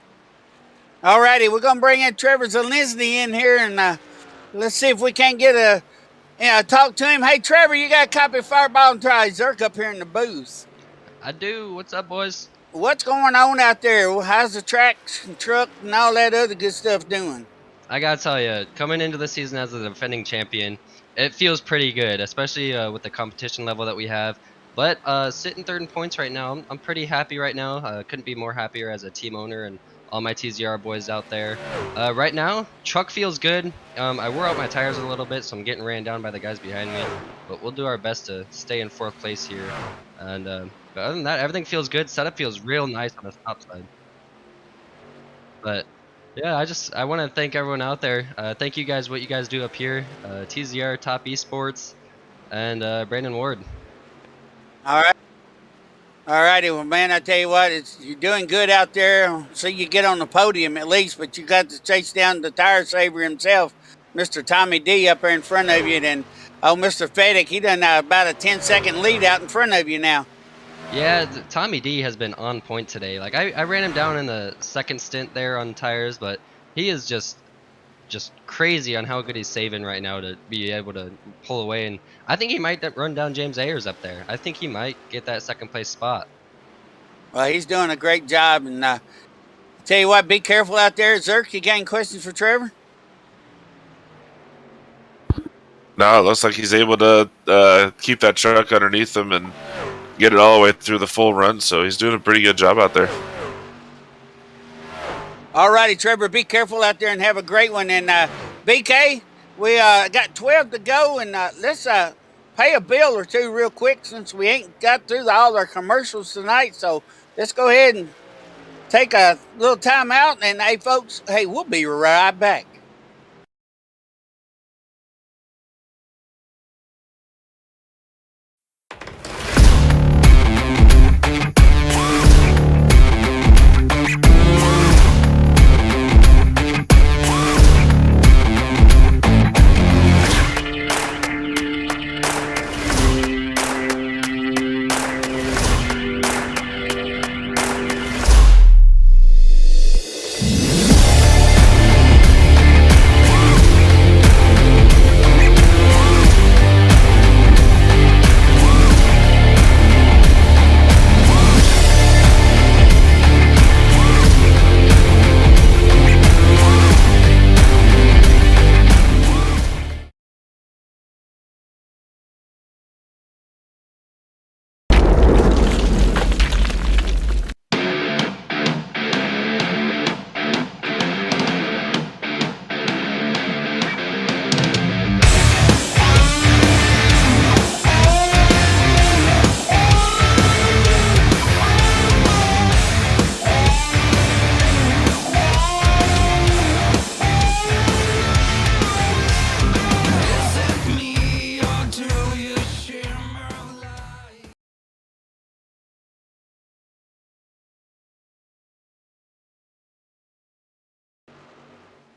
All righty, we're going to bring in Trevor Zelensky in here, and let's see if we can't get a talk to him. Hey, Trevor, you got a copy of Fireball and try Zirk up here in the booth. I do. What's up, boys? What's going on out there? How's the tracks and truck and all that other good stuff doing? I gotta tell you, coming into the season as a defending champion, it feels pretty good, especially with the competition level that we have. But sitting third in points right now, I'm pretty happy right now. Couldn't be more happier as a team owner and all my TZR boys out there. Right now, truck feels good. I wore out my tires a little bit, so I'm getting ran down by the guys behind me. But we'll do our best to stay in 4th place here. And but other than that, everything feels good. Setup feels real nice on the top side. But yeah, I want to thank everyone out there. Thank you guys, what you guys do up here. TZR, Topp eSports, and Brandon Ward. All right. All righty. Well, man, I tell you what, you're doing good out there. See you get on the podium at least, but you got to chase down the tire saver himself, Mr. Tommy D up there in front of you. And Mr. Fedek, he done about a 10-second lead out in front of you now. Yeah, Tommy D has been on point today. Like I ran him down in the second stint there on tires, but he is just crazy on how good he's saving right now to be able to pull away. And I think he might run down James Ayers up there. I think he might get that 2nd place spot. Well, he's doing a great job. And tell you what, be careful out there. Zirk, you got any questions for Trevor? No, it looks like he's able to keep that truck underneath him and get it all the way through the full run, so he's doing a pretty good job out there. All righty, Trevor, be careful out there and have a great one. And BK, we got 12 to go, and let's pay a bill or two real quick since we ain't got through all our commercials tonight. So let's go ahead and take a little time out. And hey, folks, hey, we'll be right back.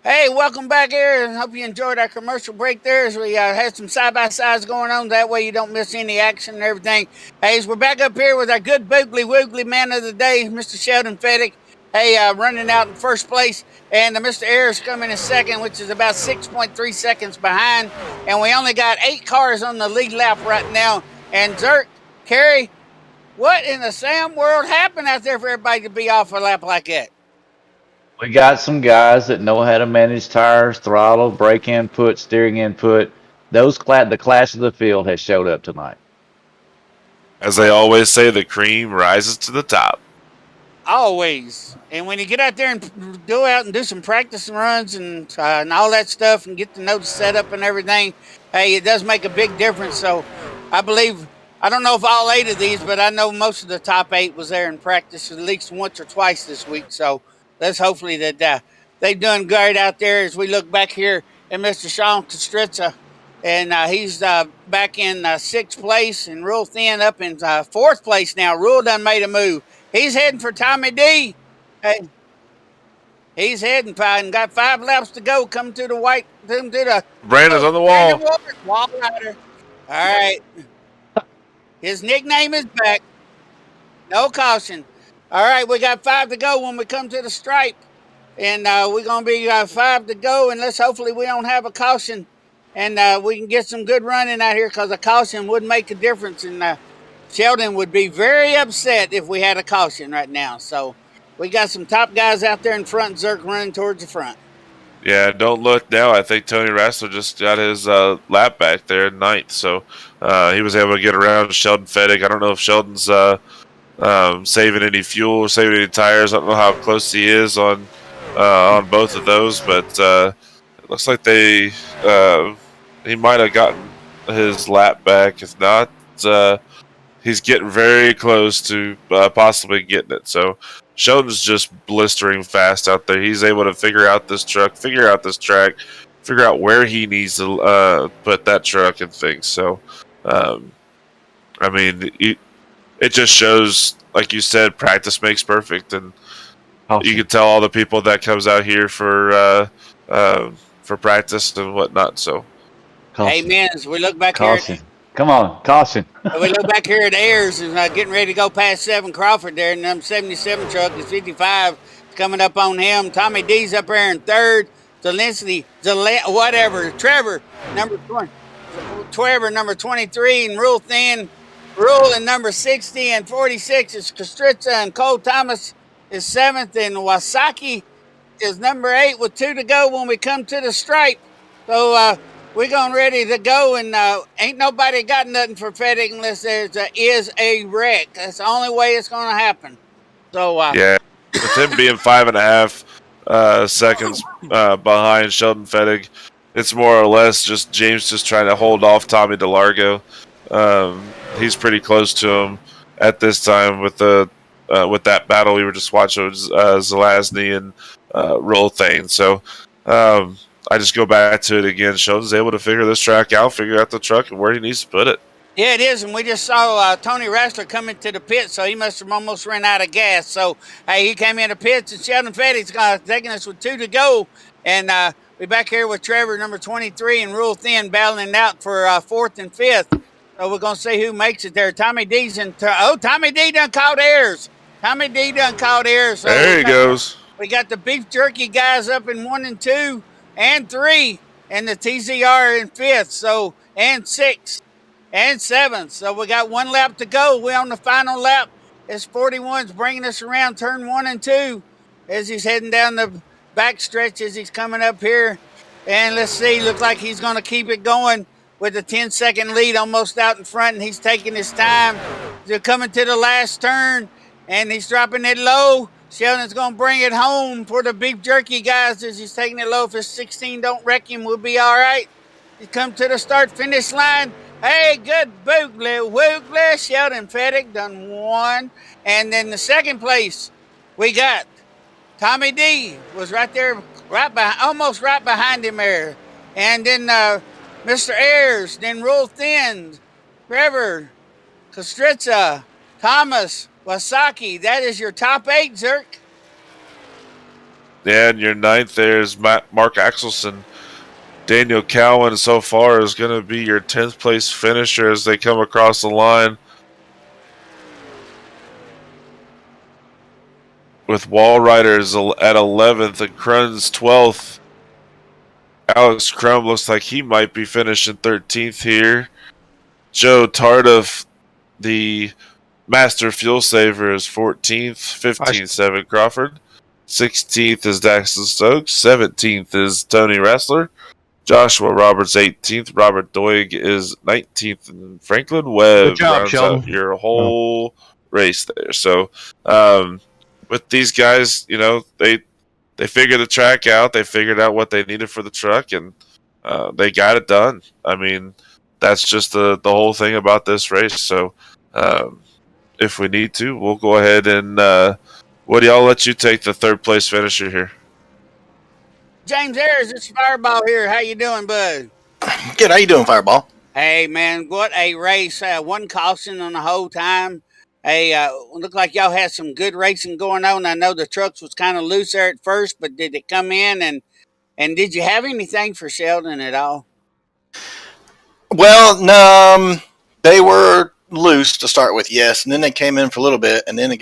Hey, welcome back here, and hope you enjoyed our commercial break there as we had some side-by-sides going on. That way you don't miss any action and everything. Hey, as we're back up here with our good boogly-woogly man of the day, Mr. Sheldon Fedek, hey, running out in 1st place, and Mr. Ayers coming in 2nd, which is about 6.3 seconds behind, and we only got 8 cars on the lead lap right now. And Zirk, Kerry, what in the Sam world happened out there for everybody to be off a lap like that? We got some guys that know how to manage tires, throttle, brake input, steering input. The class of the field has showed up tonight. As they always say, the cream rises to the top. Always. And when you get out there and go out and do some practice runs and all that stuff and get to know the setup and everything, hey, it does make a big difference. So I believe, I don't know if all 8 of these, but I know most of the top 8 was there in practice at least once or twice this week. So let's hopefully that they've done great out there as we look back here at Mr. Sean Kostritza. And he's back in 6th place, and Rule Thin up in 4th place now. Rule done made a move. He's heading for Tommy D. Hey, he's heading and got 5 laps to go. Coming to the Brandon's on the wall. Wall rider. All right. His nickname is back. No caution. All right, we got 5 to go when we come to the stripe. and we're gonna be 5 to go, and let's hopefully we don't have a caution, and we can get some good running out here because a caution would make a difference, and Sheldon would be very upset if we had a caution right now. So we got some top guys out there in front, Zirk running towards the front. Yeah, don't look now. I think Tony Rassler just got his lap back there in ninth, so he was able to get around Sheldon Fettig. I don't know if Sheldon's saving any fuel or saving any tires. I don't know how close he is on both of those, but it looks like he might have gotten his lap back. If not, he's getting very close to possibly getting it. So Sheldon's just blistering fast out there. He's able to figure out this truck, figure out this track, figure out where he needs to put that truck and things. So, I mean, it just shows, like you said, practice makes perfect, and you can tell all the people that comes out here for practice and whatnot. So, Amen. As we look back Caution. here, Come on, caution. we look back here at Ayers and getting ready to go past 7 Crawford there, and number 77 truck is 55 coming up on him. Tommy D's up there in third. Trevor, number 20. Trevor, number 23, and Rule Thin. Rule in number 60 and 46 is Kostritza, and Cole Thomas is 7th, and Wasaki is number 8 with 2 to go when we come to the stripe. So we're going ready to go, and ain't nobody got nothing for Fettig unless there is a wreck. That's the only way it's going to happen. So yeah, with him being 5.5 seconds behind Sheldon Fettig, it's more or less just James just trying to hold off Tommy DeLargo. He's pretty close to him at this time with that battle we were just watching with Zelazny and Rolthane. So I just go back to it again. Sheldon's able to figure this track out, figure out the truck and where he needs to put it. yeah, it is, and we just saw Tony Rassler come into the pit, so he must have almost ran out of gas. So, hey, he came in the pits, and Sheldon Fettig's taking us with 2 to go, and we're back here with Trevor, number 23, and Rule Thin battling it out for 4th and 5th. So we're going to see who makes it there. Tommy D's in Tommy D done called airs. Tommy D done called airs. So there he goes. We got the beef jerky guys up in 1 and 2 and 3, and the TZR in 5th, so, and 6th and 7th. So we got 1 lap to go. We're on the final lap. It's 41's bringing us around turn 1 and 2 as he's heading down the back stretch as he's coming up here. And let's see, looks like he's going to keep it going with a 10-second lead almost out in front, and he's taking his time. They're coming to the last turn, and he's dropping it low. Sheldon's going to bring it home for the beef jerky guys as he's taking it low. If his 16 don't wreck him, we'll be all right. He's come to the start-finish line. Hey, good woogly. Sheldon Fettig done 1. And then the second place, we got Tommy D was right there, almost right behind him there. And then Mr. Ayers, then Rule Thin, Trevor, Kostritza, Thomas, Wasaki. That is your top 8, Zirk. Yeah, and your 9th there is Mark Axelson. Daniel Cowan so far is going to be your 10th place finisher as they come across the line. With Wall Riders at 11th and Cruns 12th. Alex Crum looks like he might be finishing 13th here. Joe Tardif, the Master Fuel Saver, is 14th. 15th, 7 Crawford. 16th is Daxton Stokes. 17th is Tony Rassler. Joshua Roberts 18th. Robert Doig is 19th. And Franklin Webb rounds out your whole race there. So with these guys, you know, they figured the track out. They figured out what they needed for the truck, and they got it done. I mean, that's just the whole thing about this race. So if we need to, we'll go ahead and Woody, I'll let you take the 3rd place finisher here. James Ayers, it's Fireball here. How you doing, bud? Good. How you doing, Fireball? Hey, man, what a race. 1 caution on the whole time. Hey, looked like y'all had some good racing going on. I know the trucks was kind of loose there at first, but did it come in? And did you have anything for Sheldon at all? Well, no, they were loose to start with, yes. And then they came in for a little bit, and then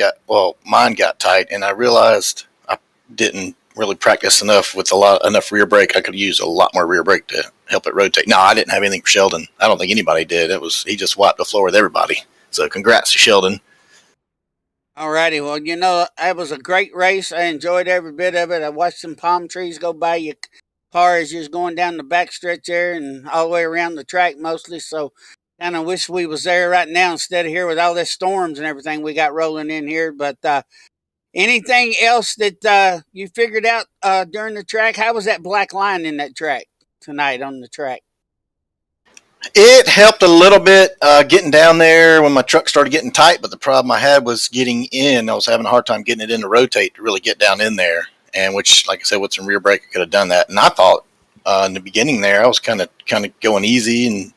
mine got tight, and I realized I didn't really practiced enough with enough rear brake. I could use a lot more rear brake to help it rotate. No, I didn't have anything for Sheldon. I don't think anybody did. He just wiped the floor with everybody. So congrats to Sheldon. All righty. Well, that was a great race. I enjoyed every bit of it. I watched some palm trees go by your car as you was going down the back stretch there and all the way around the track mostly. So kind of wish we was there right now instead of here with all this storms and everything we got rolling in here. But anything else that you figured out during the track? How was that black line in that track tonight on the track? It helped a little bit getting down there when my truck started getting tight, but the problem I had was getting in. I was having a hard time getting it in to rotate to really get down in there, and which, like I said, with some rear brake, I could have done that. And I thought in the beginning there, I was kind of going easy and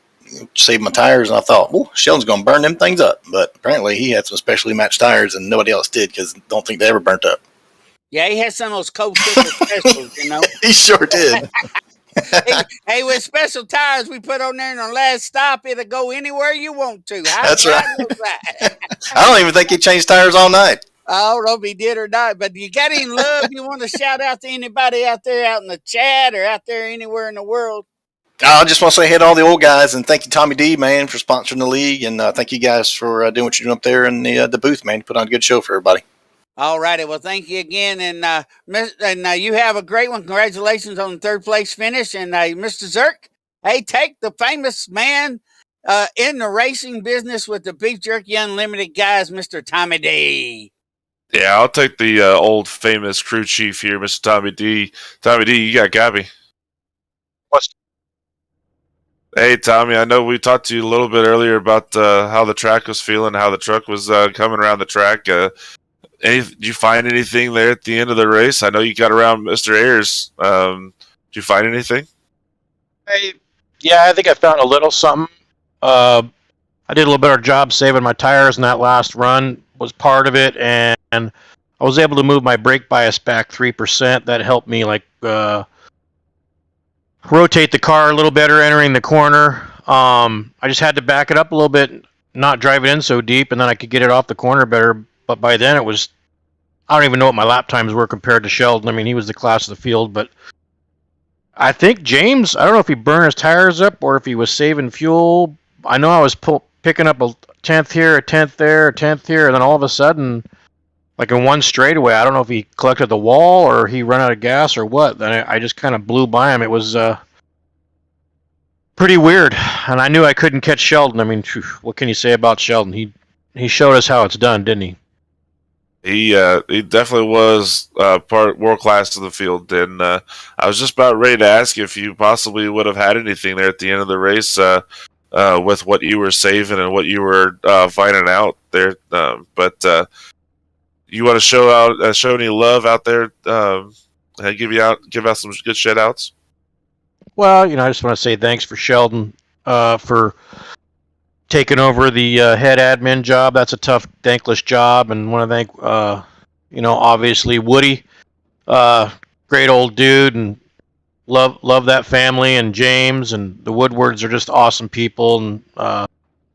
saved my tires, and I thought, oh, Sheldon's going to burn them things up. But apparently he had some specially matched tires, and nobody else did because I don't think they ever burnt up. Yeah, he had some of those cold super specials, He sure did. Hey, with special tires we put on there in the last stop, it'll go anywhere you want to. That's right. I don't even think he changed tires all night. I don't know if he did or not, but you got any love you want to shout out to anybody out there out in the chat or out there anywhere in the world? I just want to say hey to all the old guys, and thank you, Tommy D, man, for sponsoring the league, and thank you guys for doing what you're doing up there in the booth, man. You put on a good show for everybody. All righty. Well, thank you again. And you have a great one. Congratulations on the third place finish. And Mr. Zirk, hey, take the famous man in the racing business with the Beef Jerky Unlimited guys, Mr. Tommy D. Yeah, I'll take the old famous crew chief here, Mr. Tommy D. Tommy D, you got Gabby. Hey, Tommy, I know we talked to you a little bit earlier about how the track was feeling, how the truck was coming around the track. Did you find anything there at the end of the race? I know you got around Mr. Ayers. Did you find anything? Yeah, I think I found a little something. I did a little better job saving my tires in that last run, was part of it, and I was able to move my brake bias back 3%. That helped me rotate the car a little better entering the corner. I just had to back it up a little bit, not drive it in so deep, and then I could get it off the corner better. But by then it was, I don't even know what my lap times were compared to Sheldon. I mean, he was the class of the field, but I think James, I don't know if he burned his tires up or if he was saving fuel. I know I was picking up a 10th here, a 10th there, a 10th here, and then all of a sudden, like in one straightaway, I don't know if he collected the wall or he ran out of gas or what. Then I just kind of blew by him. It was pretty weird, and I knew I couldn't catch Sheldon. I mean, what can you say about Sheldon? He showed us how it's done, didn't he? He definitely was part world class of the field, and I was just about ready to ask if you possibly would have had anything there at the end of the race with what you were saving and what you were finding out there. But you want to show any love out there? Give out some good shout outs. Well, I just want to say thanks for Sheldon for taking over the head admin job. That's a tough, thankless job, and want to thank, obviously Woody, great old dude, and love that family, and James, and the Woodwards are just awesome people, and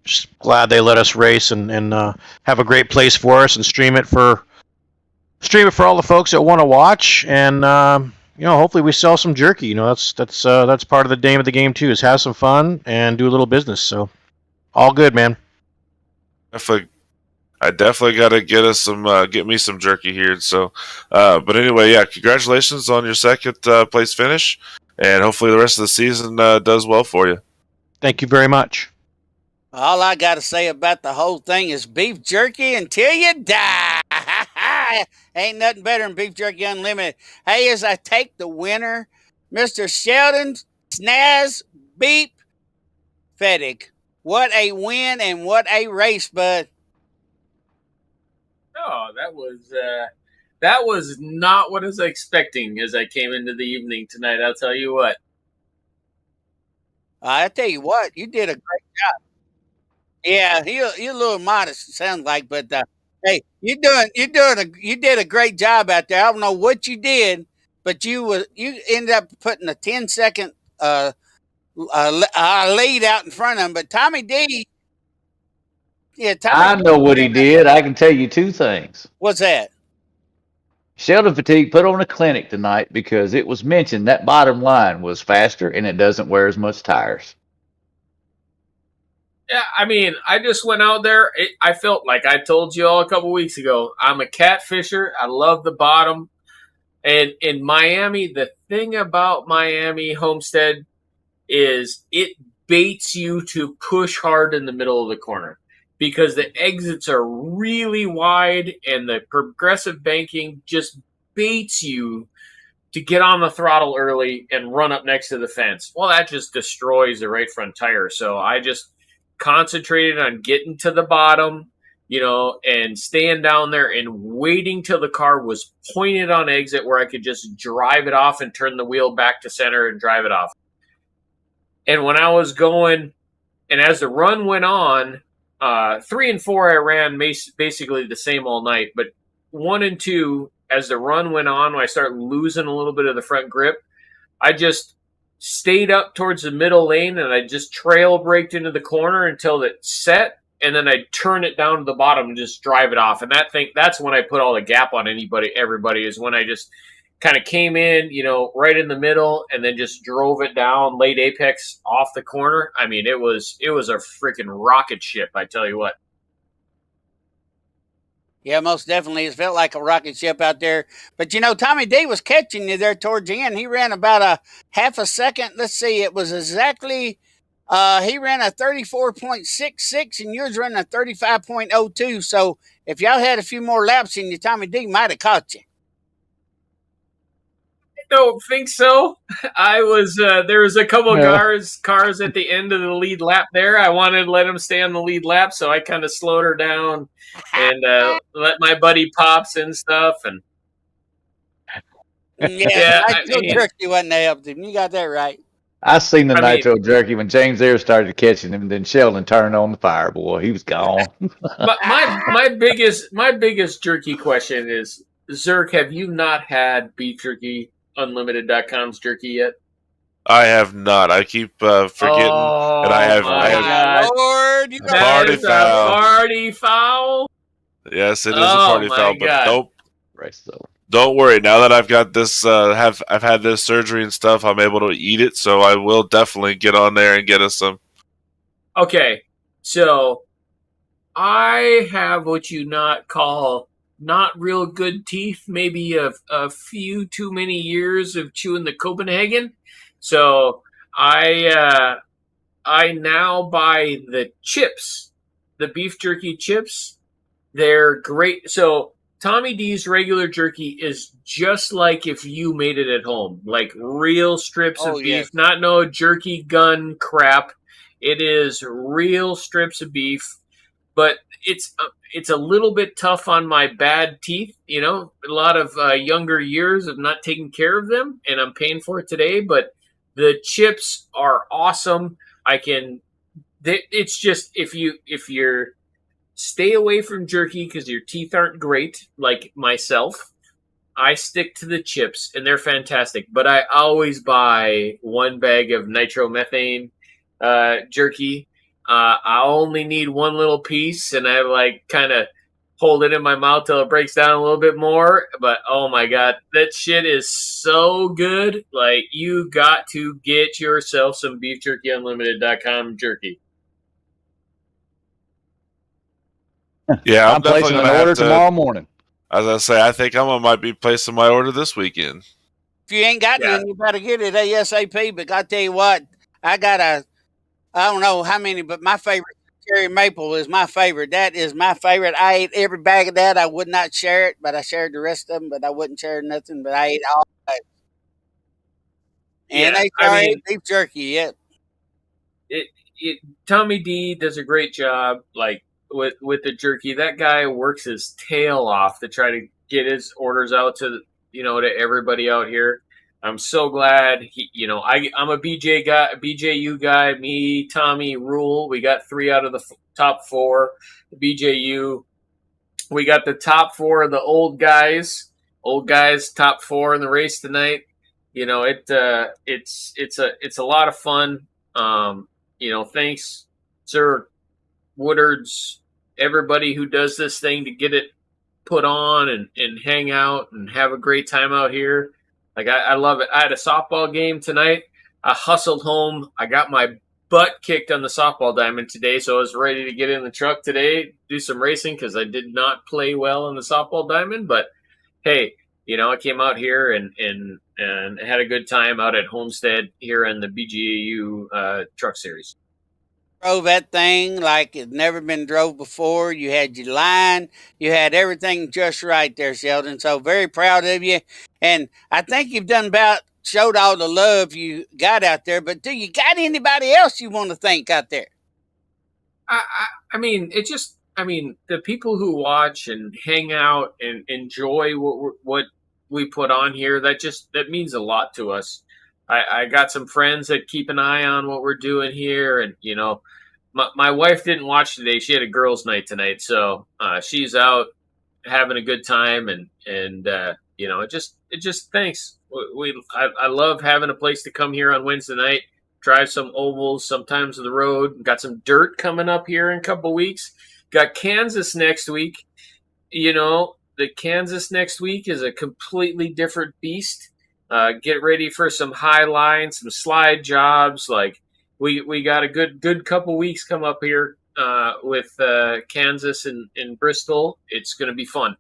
just glad they let us race and have a great place for us and stream it for all the folks that want to watch, and hopefully we sell some jerky. That's part of the name of the game too, is have some fun and do a little business. So. All good, man. I definitely got to get me some jerky here. So, but anyway, yeah, congratulations on your second place finish, and hopefully the rest of the season does well for you. Thank you very much. All I got to say about the whole thing is beef jerky until you die. Ain't nothing better than Beef Jerky Unlimited. Hey, as I take the winner, Mr. Sheldon Snaz Beep Fettig. What a win and what a race, bud. Oh, that was not what I was expecting as I came into the evening tonight. I'll tell you what. I tell you what, you did a great job. Yeah, you're a little modest, it sounds like, but hey, you did a great job out there. I don't know what you did, but you ended up putting a 10-second lead out in front of him. But Tommy D, I know what he did. I can tell you two things. What's that? Sheldon Fatigue put on a clinic tonight because it was mentioned that bottom line was faster and it doesn't wear as much tires. Yeah, I mean, I just went out there. I felt like I told you all a couple weeks ago. I'm a catfisher. I love the bottom. And in Miami, the thing about Miami Homestead is it baits you to push hard in the middle of the corner because the exits are really wide and the progressive banking just baits you to get on the throttle early and run up next to the fence. Well, that just destroys the right front tire. So I just concentrated on getting to the bottom, and staying down there and waiting till the car was pointed on exit where I could just drive it off and turn the wheel back to center and drive it off. And when I was going, and as the run went on, 3 and 4 I ran basically the same all night, but 1 and 2, as the run went on, when I started losing a little bit of the front grip, I just stayed up towards the middle lane and I just trail braked into the corner until it set, and then I turn it down to the bottom and just drive it off. And that's when I put all the gap on everybody is when I just kind of came in, right in the middle and then just drove it down, laid apex off the corner. I mean, it was a freaking rocket ship, I tell you what. Yeah, most definitely. It felt like a rocket ship out there. But, Tommy D was catching you there towards the end. He ran about a half a second. Let's see. It was exactly, he ran a 34.66 and yours running a 35.02. So if y'all had a few more laps in you, Tommy D might have caught you. I don't think so. I was there was a couple of cars at the end of the lead lap there. I wanted to let him stay on the lead lap, so I kind of slowed her down and let my buddy Pops and stuff. And Nitro Jerky wasn't helped him. You got that right. I seen the Nitro Jerky when James Ayers started catching him, and then Sheldon turned on the fire. Boy, he was gone. my biggest jerky question is, Zirk, have you not had beef jerky? Unlimited.com's jerky yet? I have not. I keep forgetting, and I have. Lord, you party foul. Party foul. Yes, it is a party foul. God. But don't worry. Now that I've got this, I've had this surgery and stuff, I'm able to eat it. So I will definitely get on there and get us some. Okay, so I have what you call not real good teeth, maybe a few too many years of chewing the Copenhagen. So I now buy the chips, the beef jerky chips. They're great. So Tommy D's regular jerky is just like if you made it at home, like real strips of beef, not no jerky gun crap. It is real strips of beef, but it's a little bit tough on my bad teeth, a lot of younger years of not taking care of them, and I'm paying for it today, but the chips are awesome. It's just, if you're stay away from jerky because your teeth aren't great, like myself, I stick to the chips, and they're fantastic, but I always buy 1 bag of nitromethane jerky. I only need 1 little piece, and I kind of hold it in my mouth till it breaks down a little bit more. But oh my god, that shit is so good! You got to get yourself some beefjerkyunlimited.com jerky. Yeah, I'm placing an order tomorrow morning. As I say, I think I might be placing my order this weekend. If you ain't got none, you better get it ASAP. But I tell you what, I don't know how many, but my favorite cherry maple is my favorite. That is my favorite. I ate every bag of that. I would not share it, but I shared the rest of them. But I wouldn't share nothing. But I ate all of it. And they ate beef jerky. Yeah. Tommy D does a great job. With the jerky, that guy works his tail off to try to get his orders out to to everybody out here. I'm so glad I'm a BJU guy. Me, Tommy, Rule. We got 3 out of the top 4. BJU. We got the top 4 of the old guys. Old guys, top 4 in the race tonight. It's a lot of fun. Thanks, Sir Woodard's, everybody who does this thing to get it put on and hang out and have a great time out here. Like I love it. I had a softball game tonight. I hustled home. I got my butt kicked on the softball diamond today, so I was ready to get in the truck today, do some racing because I did not play well on the softball diamond. But hey, I came out here and had a good time out at Homestead here in the BGAU Truck Series. Drove that thing like it never been drove before. You had your line, you had everything just right there, Sheldon. So very proud of you. And I think you've done about showed all the love you got out there. But do you got anybody else you want to thank out there? I mean, the people who watch and hang out and enjoy what we put on here, that means a lot to us. I got some friends that keep an eye on what we're doing here, and my wife didn't watch today. She had a girls' night tonight, so she's out having a good time, and it just thanks. I love having a place to come here on Wednesday night, drive some ovals, sometimes the road. Got some dirt coming up here in a couple weeks. Got Kansas next week. The Kansas next week is a completely different beast. Get ready for some high lines, some slide jobs. Like we got a good couple weeks come up here with Kansas and Bristol. It's going to be fun.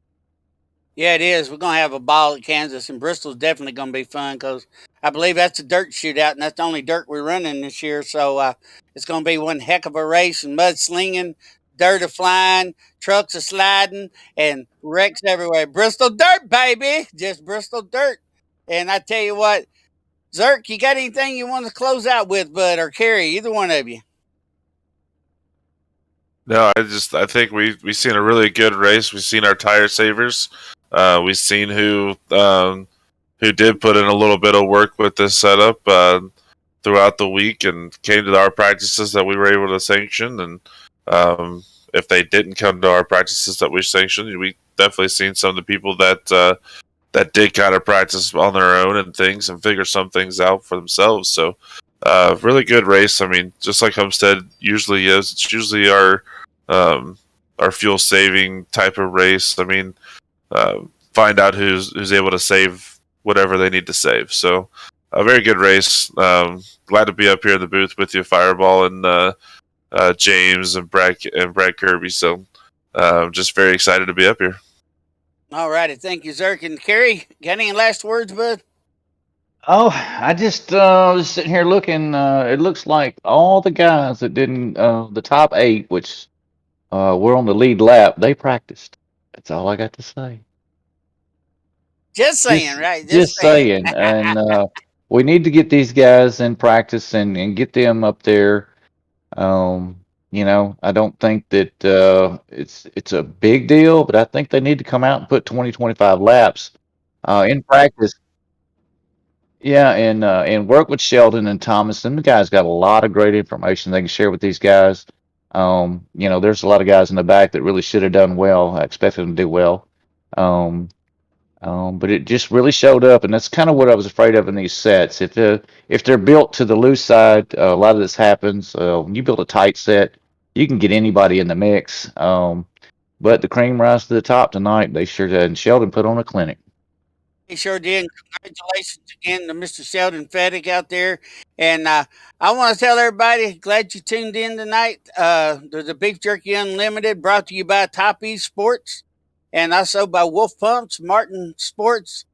Yeah, it is. We're going to have a ball at Kansas, and Bristol's definitely going to be fun because I believe that's a dirt shootout, and that's the only dirt we're running this year. So it's going to be one heck of a race, and mud slinging, dirt a flying, trucks a sliding, and wrecks everywhere. Bristol dirt, baby. Just Bristol dirt. And I tell you what, Zirk, you got anything you want to close out with, bud, or Kerry, either one of you? No, I think we've seen a really good race. We've seen our tire savers. We've seen who did put in a little bit of work with this setup throughout the week and came to our practices that we were able to sanction. And if they didn't come to our practices that we sanctioned, we definitely seen some of the people that did kind of practice on their own and things and figure some things out for themselves. So really good race. I mean, just like Homestead usually is, it's usually our fuel saving type of race. I mean, find out who's able to save whatever they need to save. So a very good race. Glad to be up here in the booth with you, Fireball and James and Brad Kirby. So just very excited to be up here. All righty. Thank you, Zirk. And Kerry, got any last words, bud? Oh, I just was sitting here looking. It looks like all the guys that didn't, the top 8, which were on the lead lap, they practiced. That's all I got to say. Just saying, right? Just saying. And we need to get these guys in practice and get them up there. I don't think that it's a big deal, but I think they need to come out and put 20-25 laps in practice. Yeah, and work with Sheldon and Thomas. And the guys got a lot of great information they can share with these guys. There's a lot of guys in the back that really should have done well. I expected them to do well. But it just really showed up, and that's kind of what I was afraid of in these sets. If they're built to the loose side, a lot of this happens. When you build a tight set, you can get anybody in the mix. But the cream rise to the top tonight. They sure did. And Sheldon put on a clinic. He sure did. Congratulations again to Mr. Sheldon Fettig out there. And I want to tell everybody, glad you tuned in tonight. There's the Beef Jerky Unlimited, brought to you by Topp eSports, and also by Wolf Pumps, Martin Sports,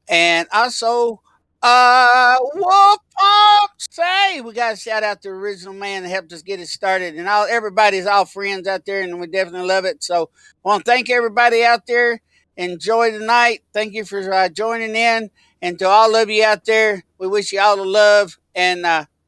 and also Wolf Pumps. Hey, we got to shout out the original man that helped us get it started. And everybody's all friends out there, and we definitely love it. So I want to thank everybody out there. Enjoy the night. Thank you for joining in. And to all of you out there, we wish you all the love. And